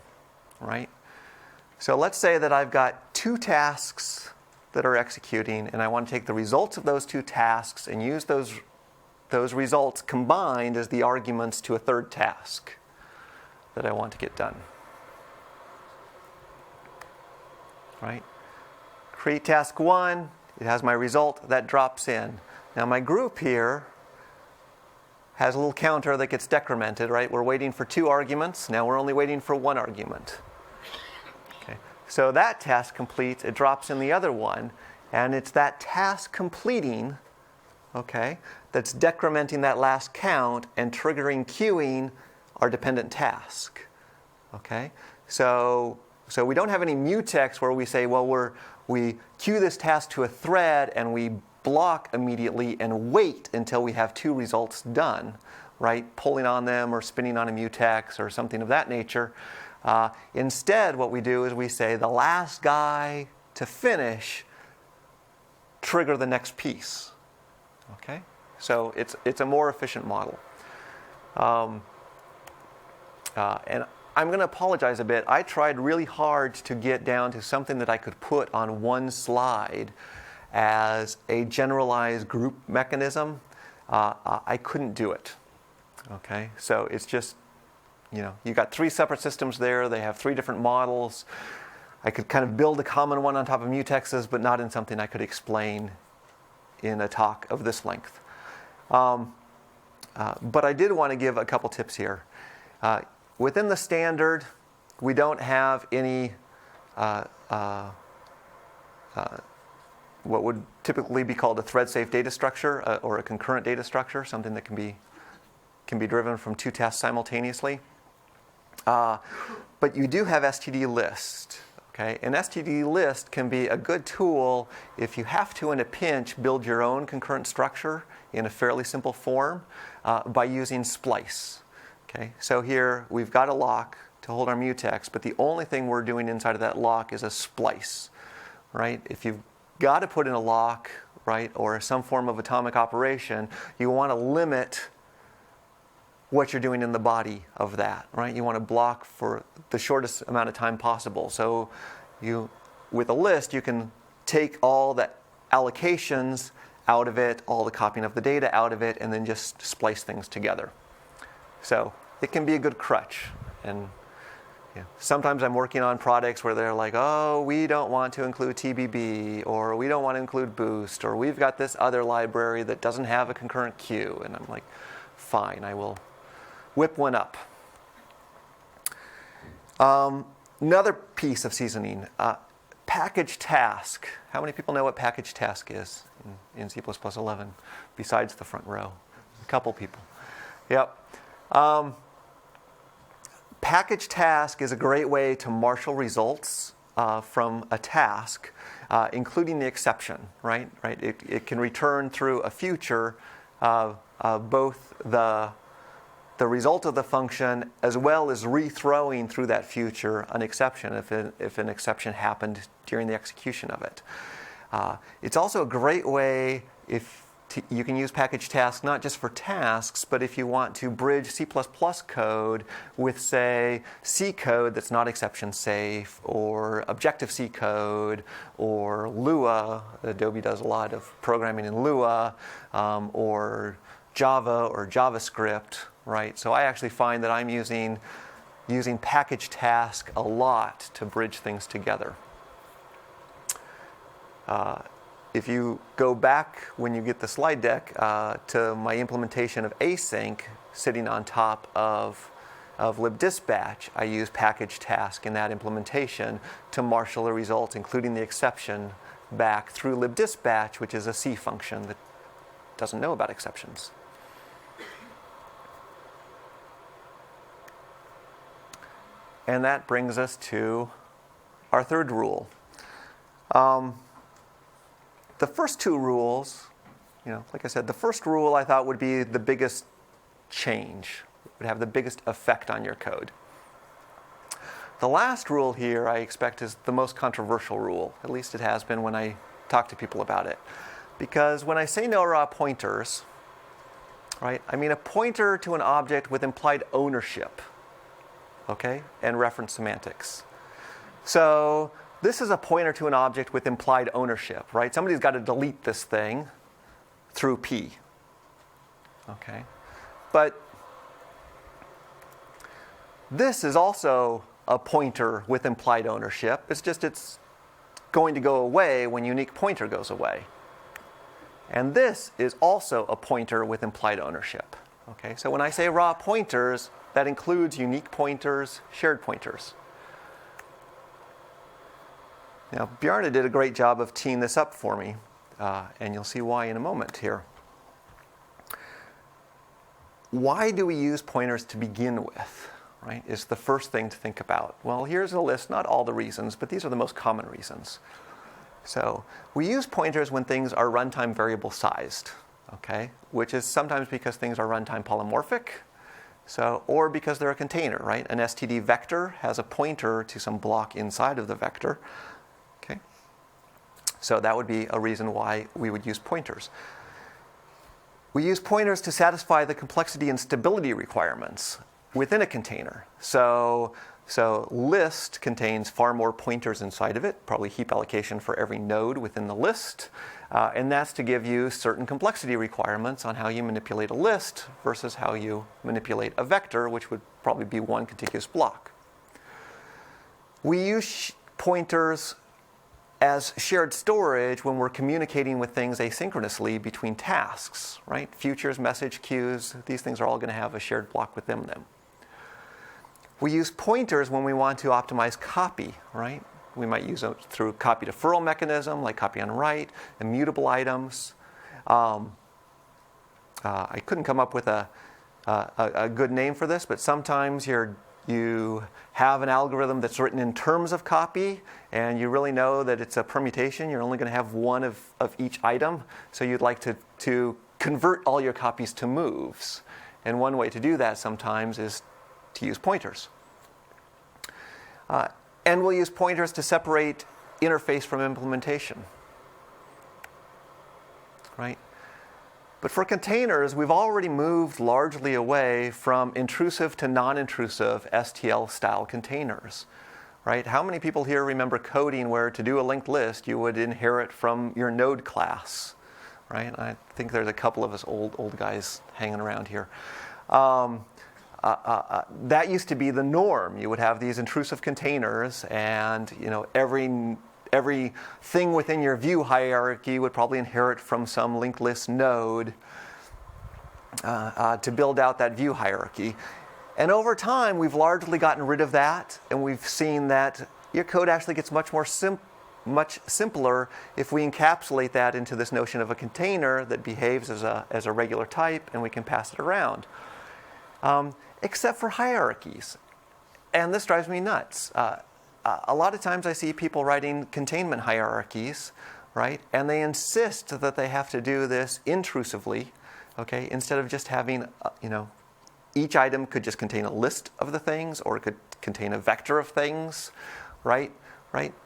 right? So let's say that I've got two tasks that are executing, and I want to take the results of those two tasks and use those results combined as the arguments to a third task that I want to get done. Right? Create task 1, it has my result, that drops in. Now my group here has a little counter that gets decremented, right? We're waiting for 2 arguments. Now we're only waiting for 1 argument. Okay. So that task completes, it drops in the other one, and it's that task completing okay, that's decrementing that last count and triggering queuing our dependent task. Okay, so we don't have any mutex where we say, well, we queue this task to a thread and we block immediately and wait until we have 2 results done, right? Pulling on them or spinning on a mutex or something of that nature. Instead, what we do is we say the last guy to finish, trigger the next piece. Okay, so it's a more efficient model. And I'm going to apologize a bit. I tried really hard to get down to something that I could put on one slide as a generalized group mechanism. I couldn't do it. Okay, so it's just, you got 3 separate systems there. They have 3 different models. I could kind of build a common one on top of mutexes, but not in something I could explain in a talk of this length. But I did want to give a couple tips here. Within the standard, we don't have any what would typically be called a thread-safe data structure or a concurrent data structure, something that can be driven from 2 tasks simultaneously. But you do have std_list. Okay? And std_list can be a good tool if you have to, in a pinch, build your own concurrent structure in a fairly simple form by using splice. Okay? So here we've got a lock to hold our mutex, but the only thing we're doing inside of that lock is a splice. Right? If you've got to put in a lock, right, or some form of atomic operation, you want to limit what you're doing in the body of that, right? You want to block for the shortest amount of time possible. So with a list, you can take all the allocations out of it, all the copying of the data out of it, and then just splice things together. So it can be a good crutch. And sometimes I'm working on products where they're like, oh, we don't want to include TBB, or we don't want to include Boost, or we've got this other library that doesn't have a concurrent queue. And I'm like, fine, I will whip one up. Another piece of seasoning, package task. How many people know what package task is in C++ 11 besides the front row? A couple people. Yep. Package task is a great way to marshal results from a task, including the exception, right? It can return through a future both the result of the function as well as rethrowing through that future an exception if an exception happened during the execution of it. It's also a great way you can use package task not just for tasks, but if you want to bridge C++ code with, say, C code that's not exception safe, or Objective-C code, or Lua. Adobe does a lot of programming in Lua, or Java or JavaScript, right? So I actually find that I'm using package task a lot to bridge things together. If you go back when you get the slide deck to my implementation of async sitting on top of libdispatch, I use package task in that implementation to marshal the results, including the exception, back through libdispatch, which is a C function that doesn't know about exceptions. And that brings us to our third rule. The first 2 rules, like I said, the first rule I thought would be the biggest change, would have the biggest effect on your code. The last rule here I expect is the most controversial rule. At least it has been when I talk to people about it. Because when I say no raw pointers, right, I mean a pointer to an object with implied ownership, okay, and reference semantics. So this is a pointer to an object with implied ownership, right? Somebody's got to delete this thing through P. Okay? But this is also a pointer with implied ownership. It's just it's going to go away when unique pointer goes away. And this is also a pointer with implied ownership. Okay? So when I say raw pointers, that includes unique pointers, shared pointers. Now, Bjarne did a great job of teeing this up for me, and you'll see why in a moment here. why do we use pointers to begin with, right, is the first thing to think about. Well, here's a list, not all the reasons, but these are the most common reasons. So we use pointers when things are runtime variable sized, okay, which is sometimes because things are runtime polymorphic, or because they're a container, right? An std vector has a pointer to some block inside of the vector, okay? So that would be a reason why we would use pointers. We use pointers to satisfy the complexity and stability requirements within a container. So list contains far more pointers inside of it, probably heap allocation for every node within the list. And that's to give you certain complexity requirements on how you manipulate a list versus how you manipulate a vector, which would probably be one contiguous block. We use pointers as shared storage when we're communicating with things asynchronously between tasks, right? Futures, message queues, these things are all going to have a shared block within them. We use pointers when we want to optimize copy, right? We might use them through copy deferral mechanism, like copy on write, immutable items. I couldn't come up with a good name for this, but sometimes you have an algorithm that's written in terms of copy, and you really know that it's a permutation. You're only going to have one of each item, so you'd like to convert all your copies to moves. And one way to do that sometimes is to use pointers. And we'll use pointers to separate interface from implementation, right? But for containers, we've already moved largely away from intrusive to non-intrusive STL-style containers, right? How many people here remember coding where to do a linked list, you would inherit from your node class, right? I think there's a couple of us old guys hanging around here. That used to be the norm. You would have these intrusive containers, and every thing within your view hierarchy would probably inherit from some linked list node to build out that view hierarchy. And over time, we've largely gotten rid of that, and we've seen that your code actually gets much simpler if we encapsulate that into this notion of a container that behaves as a regular type, and we can pass it around. Except for hierarchies. And this drives me nuts. A lot of times I see people writing containment hierarchies, right? And they insist that they have to do this intrusively, okay? Instead of just having, each item could just contain a list of the things, or it could contain a vector of things, right?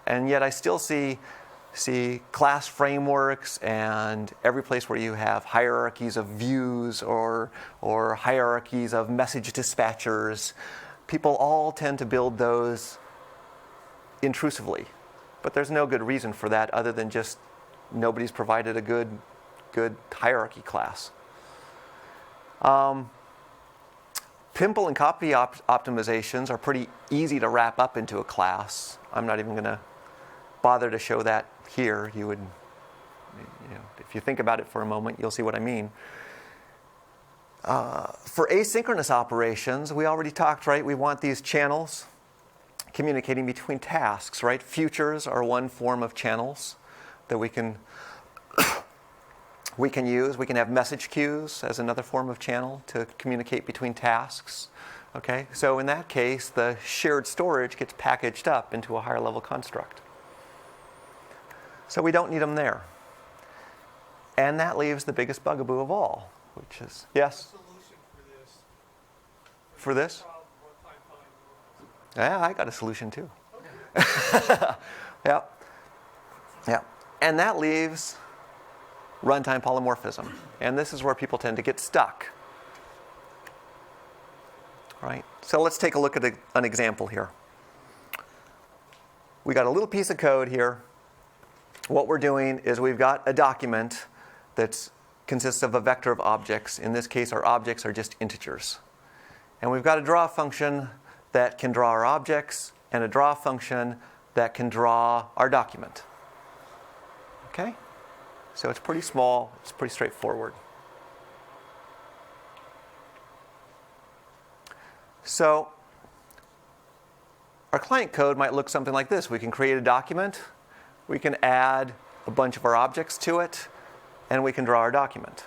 And yet I still see class frameworks and every place where you have hierarchies of views or hierarchies of message dispatchers, people all tend to build those intrusively. But there's no good reason for that other than just nobody's provided a good hierarchy class. Pimple and copy optimizations are pretty easy to wrap up into a class. I'm not even going to bother to show that here. You would, if you think about it for a moment, you'll see what I mean. For asynchronous operations, we already talked, right? We want these channels communicating between tasks, right? Futures are one form of channels that we can use. We can have message queues as another form of channel to communicate between tasks. Okay, so in that case, the shared storage gets packaged up into a higher level construct. So we don't need them there. And that leaves the biggest bugaboo of all, which is, yes? Solution for this. For this? Problem, one-time polymorphism. Yeah, I got a solution too. Yeah. And that leaves runtime polymorphism. And this is where people tend to get stuck. Right? So let's take a look at an example here. We got a little piece of code here. What we're doing is we've got a document that consists of a vector of objects. In this case, our objects are just integers. And we've got a draw function that can draw our objects and a draw function that can draw our document. Okay? So it's pretty small. It's pretty straightforward. So our client code might look something like this. We can create a document. We can add a bunch of our objects to it, and we can draw our document.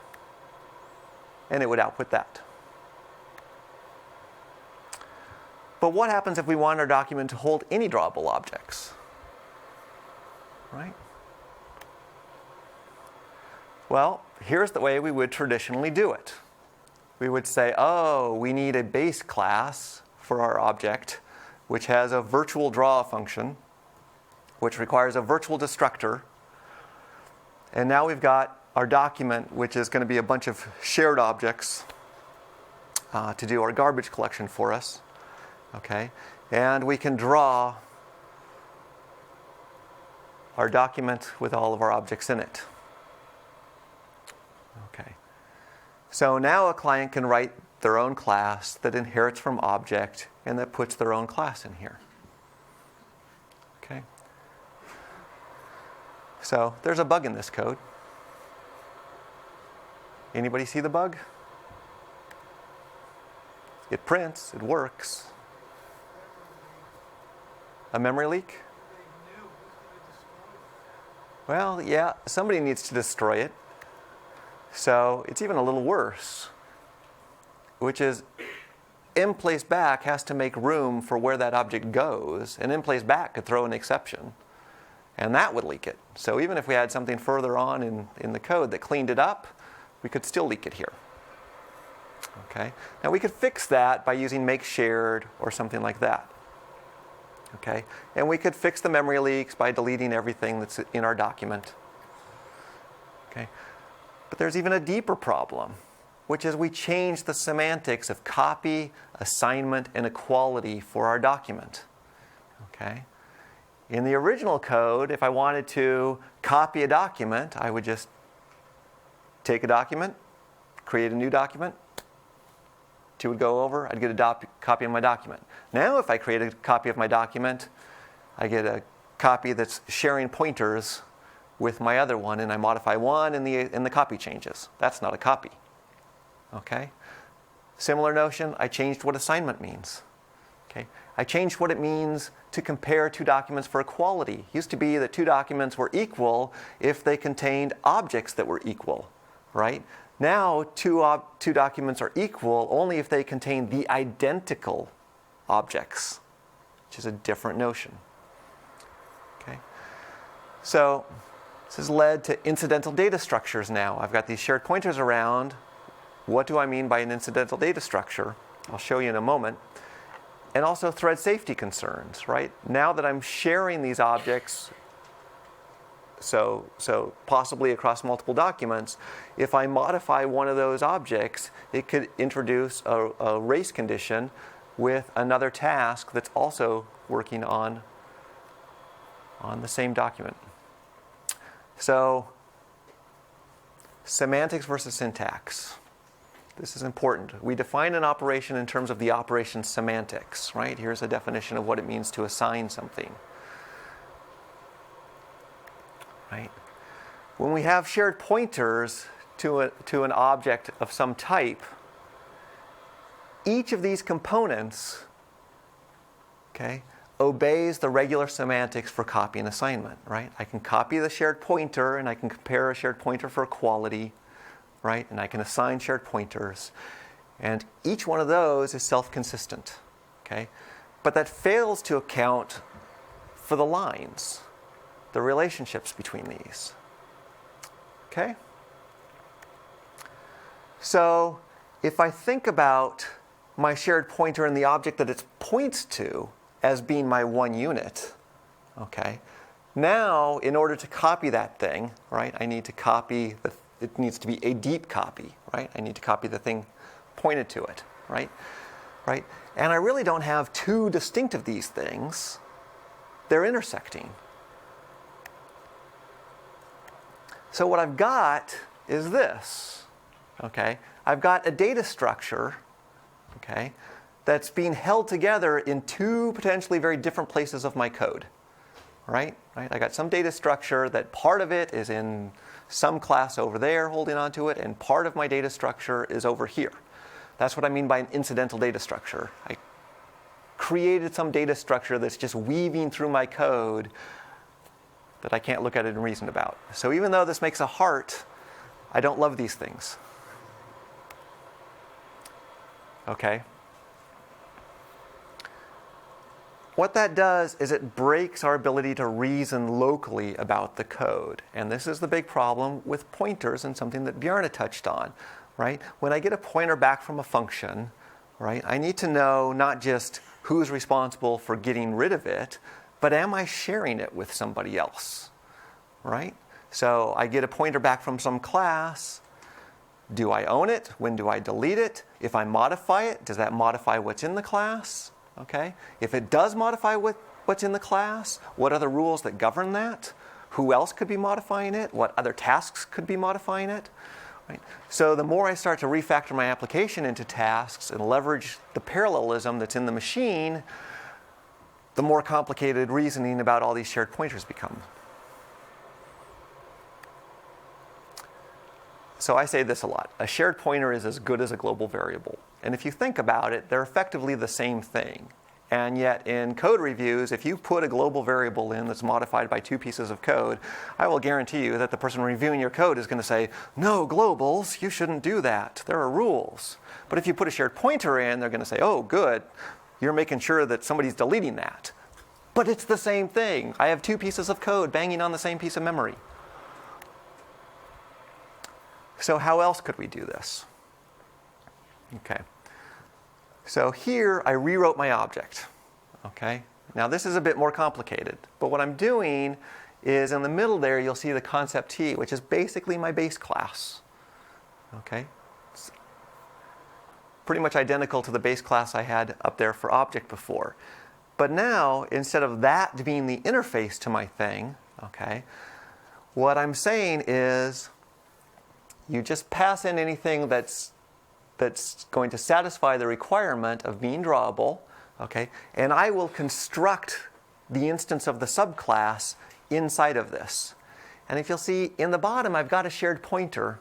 And it would output that. But what happens if we want our document to hold any drawable objects? Right? Well, here's the way we would traditionally do it. We would say, oh, we need a base class for our object, which has a virtual draw function, which requires a virtual destructor. And now we've got our document, which is going to be a bunch of shared objects to do our garbage collection for us. Okay? And we can draw our document with all of our objects in it. Okay. So now a client can write their own class that inherits from object and that puts their own class in here. Okay. So there's a bug in this code. Anybody see the bug? It prints, it works. A memory leak? Well, yeah, somebody needs to destroy it. So it's even a little worse, which is in-place back has to make room for where that object goes, and in-place back could throw an exception, and that would leak it. So even if we had something further on in the code that cleaned it up, we could still leak it here. Okay? Now we could fix that by using make shared or something like that. Okay? And we could fix the memory leaks by deleting everything that's in our document. Okay? But there's even a deeper problem, which is we change the semantics of copy, assignment, and equality for our document. Okay? In the original code, if I wanted to copy a document, I would just take a document, create a new document, 2 would go over, I'd get a copy of my document. Now if I create a copy of my document, I get a copy that's sharing pointers with my other one, and I modify one and the copy changes. That's not a copy. Okay? Similar notion, I changed what assignment means. Okay? I changed what it means to compare 2 documents for equality. It used to be that 2 documents were equal if they contained objects that were equal, right? Now, two documents are equal only if they contain the identical objects, which is a different notion. Okay? So this has led to incidental data structures now. I've got these shared pointers around. What do I mean by an incidental data structure? I'll show you in a moment. And also thread safety concerns, right? Now that I'm sharing these objects, so possibly across multiple documents, if I modify one of those objects, it could introduce a race condition with another task that's also working on the same document. So, semantics versus syntax. This is important. We define an operation in terms of the operation semantics, right? Here's a definition of what it means to assign something. Right? When we have shared pointers to an object of some type, each of these components, okay, obeys the regular semantics for copy and assignment, right? I can copy the shared pointer and I can compare a shared pointer for equality, right? And I can assign shared pointers. And each one of those is self-consistent, okay? But that fails to account for the lines, the relationships between these. Okay? So if I think about my shared pointer and the object that it points to as being my one unit, okay? Now, in order to copy that thing, right, I need to copy it needs to be a deep copy, right? I need to copy the thing pointed to it, right? Right? And I really don't have 2 distinct of these things. They're intersecting. So what I've got is this, okay? I've got a data structure, okay, that's being held together in 2 potentially very different places of my code, right? I got some data structure that part of it is in some class over there holding onto it, and part of my data structure is over here. That's what I mean by an incidental data structure. I created some data structure that's just weaving through my code that I can't look at it and reason about. So even though this makes a heart, I don't love these things. Okay? what that does is it breaks our ability to reason locally about the code. And this is the big problem with pointers, and something that Bjarne touched on, right? When I get a pointer back from a function, right, I need to know not just who's responsible for getting rid of it, but am I sharing it with somebody else, right? So I get a pointer back from some class. Do I own it? When do I delete it? If I modify it, does that modify what's in the class? Okay. If it does modify what's in the class, what are the rules that govern that? Who else could be modifying it? What other tasks could be modifying it? Right. So the more I start to refactor my application into tasks and leverage the parallelism that's in the machine, the more complicated reasoning about all these shared pointers becomes. So I say this a lot. A shared pointer is as good as a global variable. And if you think about it, they're effectively the same thing. And yet in code reviews, if you put a global variable in that's modified by two pieces of code, I will guarantee you that the person reviewing your code is going to say, no, globals, you shouldn't do that. There are rules. But if you put a shared pointer in, they're going to say, oh, good, you're making sure that somebody's deleting that. But it's the same thing. I have two pieces of code banging on the same piece of memory. So how else could we do this? Okay. So here I rewrote my object. Okay. Now this is a bit more complicated, but what I'm doing is in the middle there you'll see the concept T, which is basically my base class. Okay. It's pretty much identical to the base class I had up there for object before. But now, instead of that being the interface to my thing, okay, what I'm saying is you just pass in anything that's going to satisfy the requirement of being drawable, okay, and I will construct the instance of the subclass inside of this. And if you'll see in the bottom, I've got a shared pointer,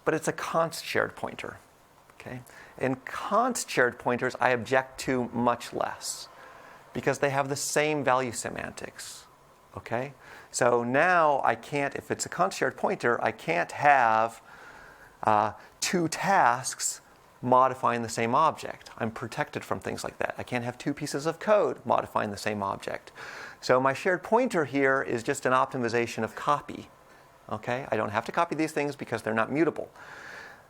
but it's a const shared pointer, okay? And const shared pointers I object to much less because they have the same value semantics, okay? So now I can't, if it's a const shared pointer, I can't have two tasks modifying the same object. I'm protected from things like that. I can't have two pieces of code modifying the same object. So my shared pointer here is just an optimization of copy. Okay? I don't have to copy these things because they're not mutable.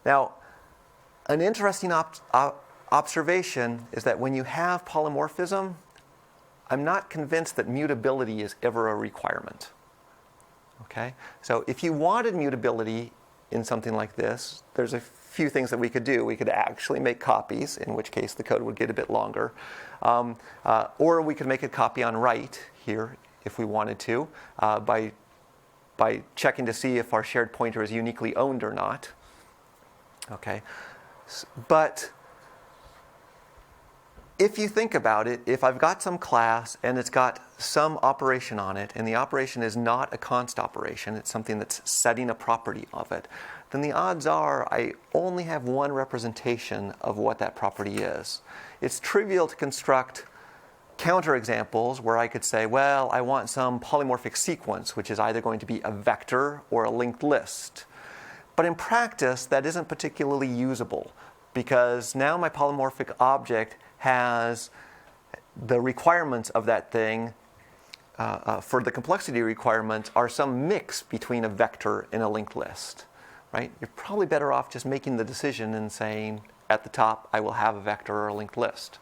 Now, an interesting observation is that when you have polymorphism, I'm not convinced that mutability is ever a requirement. Okay? So if you wanted mutability in something like this, there's a few things that we could do. We could actually make copies, in which case the code would get a bit longer. Or we could make a copy on write here if we wanted to by checking to see if our shared pointer is uniquely owned or not. Okay, but if you think about it, if I've got some class and it's got some operation on it, and the operation is not a const operation, it's something that's setting a property of it, then the odds are I only have one representation of what that property is. It's trivial to construct counterexamples where I could say, well, I want some polymorphic sequence, which is either going to be a vector or a linked list. But in practice, that isn't particularly usable because now my polymorphic object has the requirements of that thing for the complexity requirements are some mix between a vector and a linked list, right? You're probably better off just making the decision and saying at the top, I will have a vector or a linked list.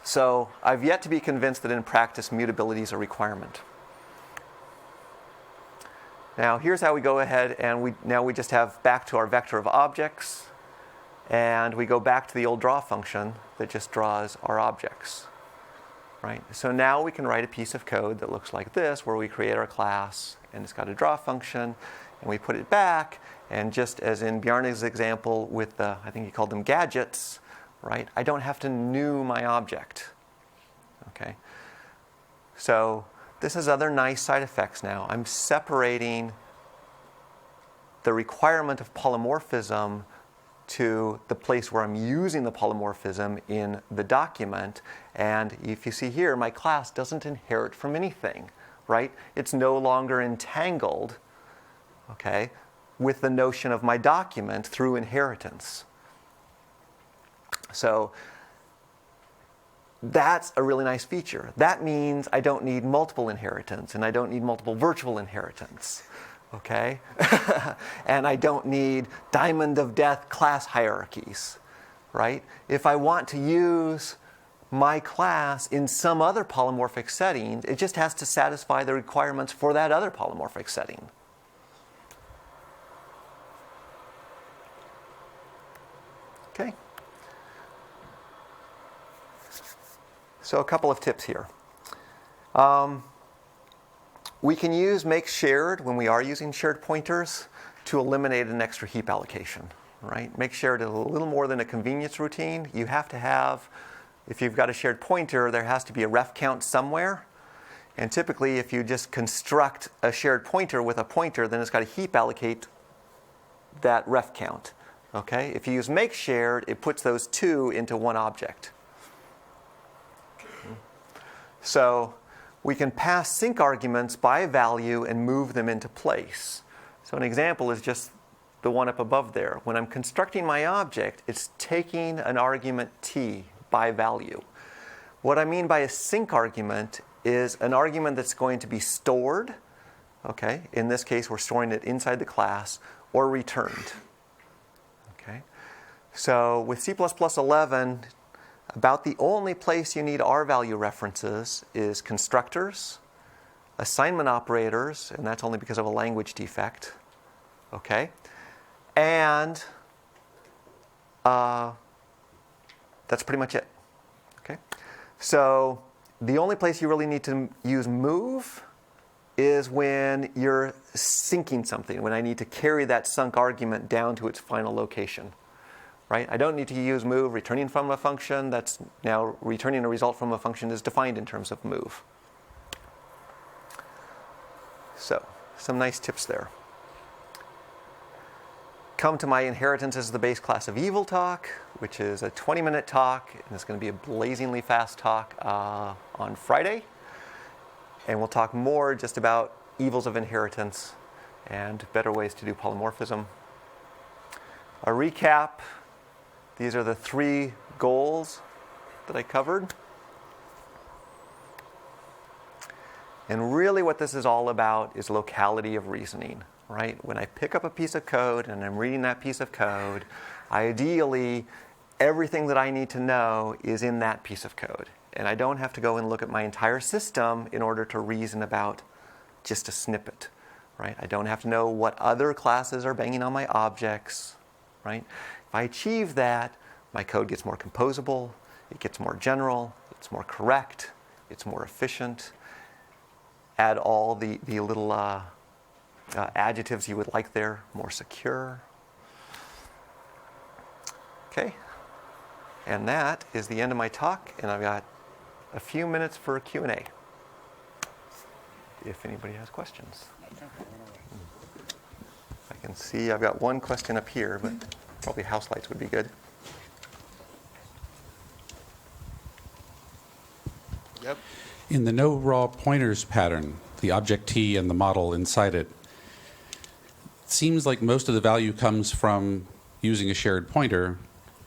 So I've yet to be convinced that in practice mutability is a requirement. Now here's how we go ahead and we just have back to our vector of objects. And we go back to the old draw function that just draws our objects, right? So now we can write a piece of code that looks like this, where we create our class, and it's got a draw function, and we put it back, and just as in Bjarne's example with the, I think he called them gadgets, right? I don't have to new my object, okay? So this has other nice side effects now. I'm separating the requirement of polymorphism to the place where I'm using the polymorphism in the document. And if you see here, my class doesn't inherit from anything, right? It's no longer entangled, okay, with the notion of my document through inheritance. So That's a really nice feature. That means I don't need multiple inheritance, and I don't need multiple virtual inheritance, okay? And I don't need diamond of death class hierarchies, right? If I want to use my class in some other polymorphic setting, it just has to satisfy the requirements for that other polymorphic setting. Okay? So a couple of tips here. We can use make shared when we are using shared pointers to eliminate an extra heap allocation, right? Make shared is a little more than a convenience routine. You have to have, if you've got a shared pointer, there has to be a ref count somewhere. And typically, if you just construct a shared pointer with a pointer, then it's got to heap allocate that ref count. Okay? If you use make shared, it puts those two into one object. So we can pass sync arguments by value and move them into place. So an example is just the one up above there. When I'm constructing my object, it's taking an argument t by value. What I mean by a sync argument is an argument that's going to be stored. Okay? In this case, we're storing it inside the class or returned. Okay? So with C++11, about the only place you need R-value references is constructors, assignment operators, and that's only because of a language defect. Okay? And that's pretty much it. Okay? So the only place you really need to use move is when you're syncing something, when I need to carry that sunk argument down to its final location. Right? I don't need to use move returning from a function. That's now returning a result from a function is defined in terms of move. So, some nice tips there. Come to my inheritance as the base class of evil talk, which is a 20-minute talk, and it's going to be a blazingly fast talk on Friday. And we'll talk more just about evils of inheritance and better ways to do polymorphism. A recap. These are the 3 goals that I covered. And really what this is all about is locality of reasoning, right? When I pick up a piece of code and I'm reading that piece of code, ideally everything that I need to know is in that piece of code. And I don't have to go and look at my entire system in order to reason about just a snippet, right? I don't have to know what other classes are banging on my objects, right? If I achieve that, my code gets more composable, it gets more general, it's more correct, it's more efficient. Add all the little adjectives you would like there, more secure. Okay, and that is the end of my talk, and I've got a few minutes for Q&A, if anybody has questions. I can see I've got one question up here, but probably house lights would be good. Yep. In the no raw pointers pattern, the object T and the model inside it, it seems like most of the value comes from using a shared pointer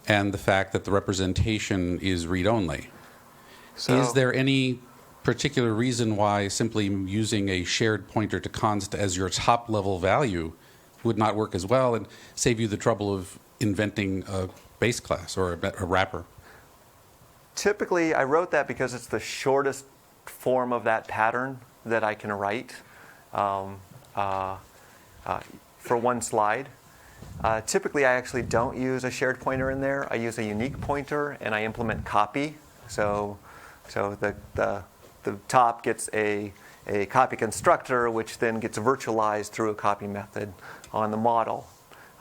and the fact that the representation is read-only. So, Is there any particular reason why simply using a shared pointer to const as your top-level value would not work as well and save you the trouble of inventing a base class or a wrapper? typically, I wrote that because it's the shortest form of that pattern that I can write for one slide. Typically, I actually don't use a shared pointer in there. I use a unique pointer, and I implement copy. So the top gets a copy constructor, which then gets virtualized through a copy method on the model.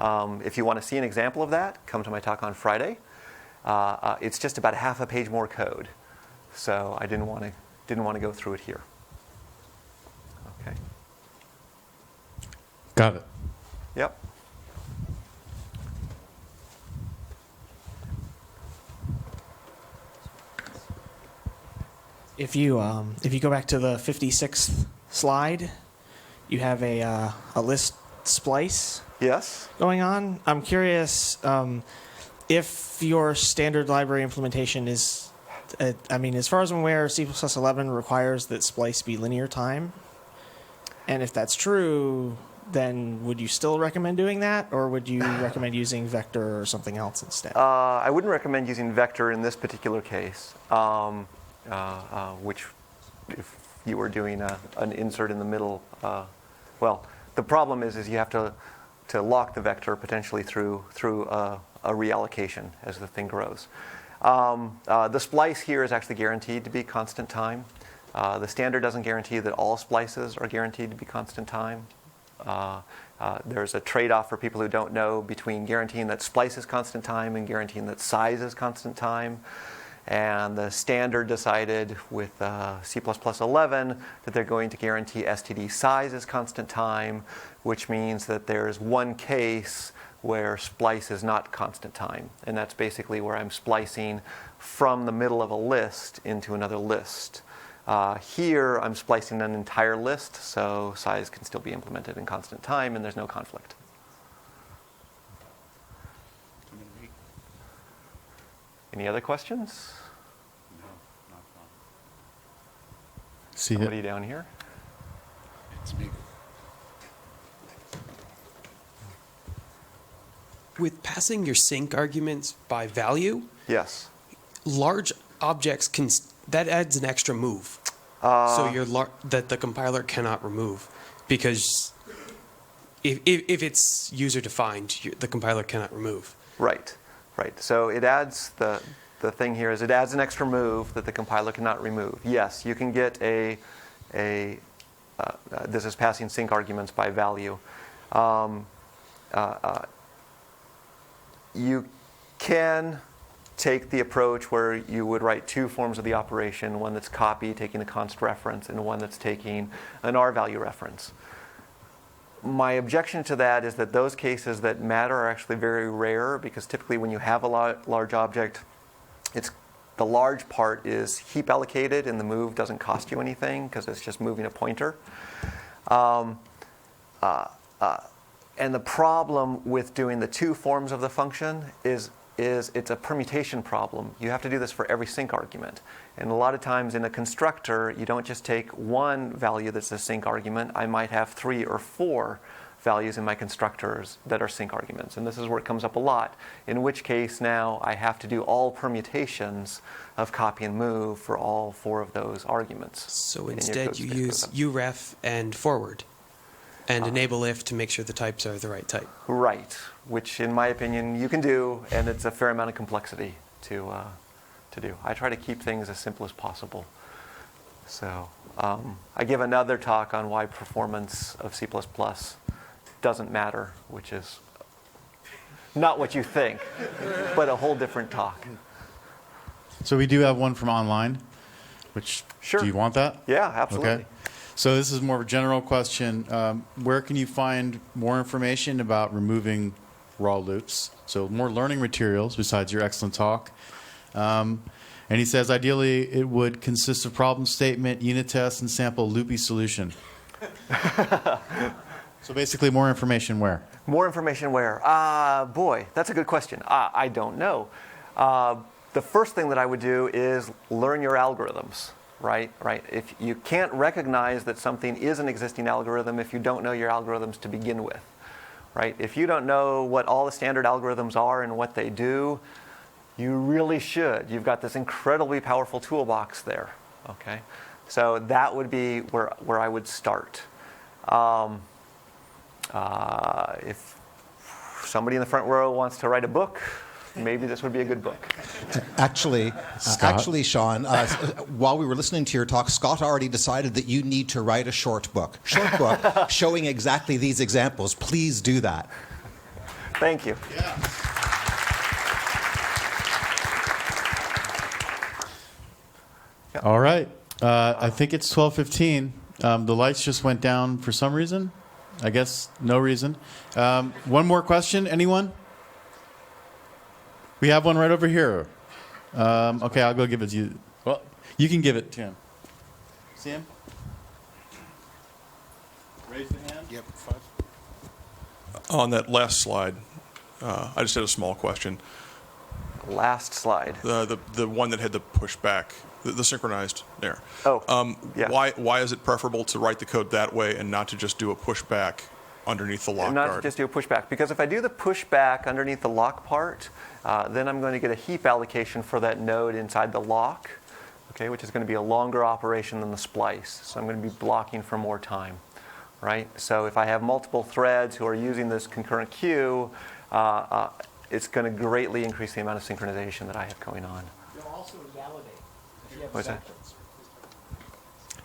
If you want to see an example of that, come to my talk on Friday. It's just about half a page more code, so I didn't want to go through it here. Okay. Got it. Yep. If you go back to the 56th slide, you have a list splice Yes. going on. I'm curious if your standard library implementation is I mean, as far as I'm aware, C++11 requires that splice be linear time. And if that's true, then would you still recommend doing that, or would you recommend using vector or something else instead? I wouldn't recommend using vector in this particular case, which if you were doing an insert in the middle, well, the problem is you have to lock the vector potentially through a reallocation as the thing grows. The splice here is actually guaranteed to be constant time. The standard doesn't guarantee that all splices are guaranteed to be constant time. There's a trade-off for people who don't know between guaranteeing that splice is constant time and guaranteeing that size is constant time. And the standard decided with C++11 that they're going to guarantee std size is constant time, which means that there's one case where splice is not constant time. And that's basically where I'm splicing from the middle of a list into another list. Here, I'm splicing an entire list, so size can still be implemented in constant time, and there's no conflict. Any other questions? No, not one. See Somebody it? down here? It's me. With passing your sync arguments by value, Yes. large objects that adds an extra move. So that the compiler cannot remove, because if it's user defined, the compiler cannot remove. Right. So it adds the thing here is it adds an extra move that the compiler cannot remove. Yes, you can get this is passing sync arguments by value. You can take the approach where you would write two forms of the operation, one that's copy, taking a const reference, and one that's taking an R value reference. My objection to that is that those cases that matter are actually very rare, because typically when you have a large object, the large part is heap allocated and the move doesn't cost you anything because it's just moving a pointer. And the problem with doing the two forms of the function is it's a permutation problem. You have to do this for every sync argument. And a lot of times in a constructor, you don't just take one value that's a sync argument. I might have 3 or 4 values in my constructors that are sync arguments. And this is where it comes up a lot, in which case now I have to do all permutations of copy and move for all 4 of those arguments. So And your instead code you space use goes up. uref and forward, and enable if to make sure the types are the right type. Right, which in my opinion you can do, and it's a fair amount of complexity to do. I try to keep things as simple as possible. So I give another talk on why performance of C++ doesn't matter, which is not what you think, but a whole different talk. So we do have one from online, which, Sure. do you want that? Yeah, absolutely. Okay. So this is more of a general question. Where can you find more information about removing raw loops? So more learning materials besides your excellent talk. And he says, ideally, it would consist of problem statement, unit test, and sample loopy solution. So basically, more information where? More information where? Boy, that's a good question. I don't know. The first thing that I would do is learn your algorithms. Right. If you can't recognize that something is an existing algorithm if you don't know your algorithms to begin with, right? If you don't know what all the standard algorithms are and what they do, you really should. You've got this incredibly powerful toolbox there. Okay, so that would be where I would start. If somebody in the front row wants to write a book, maybe this would be a good book. Actually, Sean, while we were listening to your talk, Scott already decided that you need to write a short book showing exactly these examples. Please do that. Thank you. Yeah. All right. I think it's 12:15. The lights just went down for some reason. I guess no reason. One more question, anyone? We have one right over here. Okay, I'll go give it to you. Well, you can give it to him. See him? Raise the hand. Yep. 5. On that last slide, I just had a small question. last slide. The one that had the pushback, the synchronized there. Oh, yeah. Why is it preferable to write the code that way and not to just do a pushback underneath the lock Not guard? just do a pushback, because if I do the pushback underneath the lock part, then I'm going to get a heap allocation for that node inside the lock, okay, which is going to be a longer operation than the splice. So I'm going to be blocking for more time, right? So if I have multiple threads who are using this concurrent queue, it's going to greatly increase the amount of synchronization that I have going on. You'll also invalidate if you have What's that? vectors.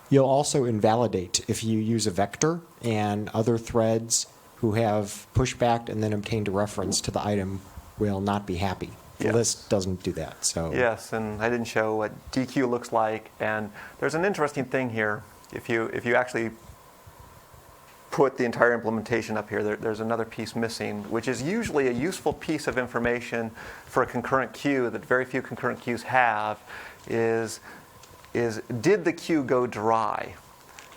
You'll also invalidate if you use a vector and other threads who have pushbacked and then obtained a reference to the item will not be happy. The Yes. list doesn't do that. So Yes, and I didn't show what DQ looks like. And there's an interesting thing here. If you actually put the entire implementation up here, there's another piece missing, which is usually a useful piece of information for a concurrent queue that very few concurrent queues have, is did the queue go dry?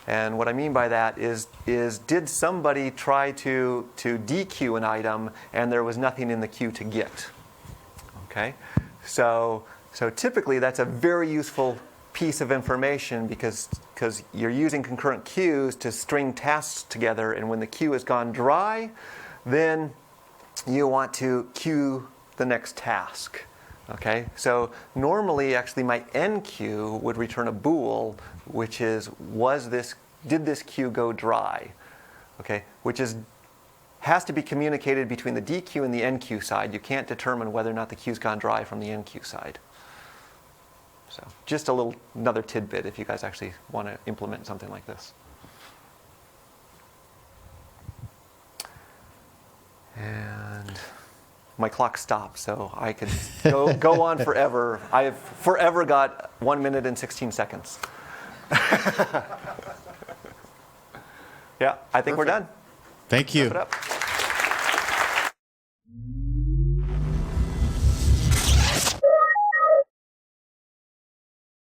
And what I mean by that is did somebody try to dequeue an item and there was nothing in the queue to get? Okay, so typically that's a very useful piece of information because you're using concurrent queues to string tasks together, and when the queue has gone dry, then you want to queue the next task. Okay, so normally actually my enqueue would return a bool, which is did this queue go dry? Okay, which has to be communicated between the DQ and the NQ side. You can't determine whether or not the queue's gone dry from the NQ side. So just another tidbit if you guys actually want to implement something like this. And my clock stopped, so I could go on forever. I've forever got 1 minute and 16 seconds. Yeah, I think we're done. Thank you. Wrap it up.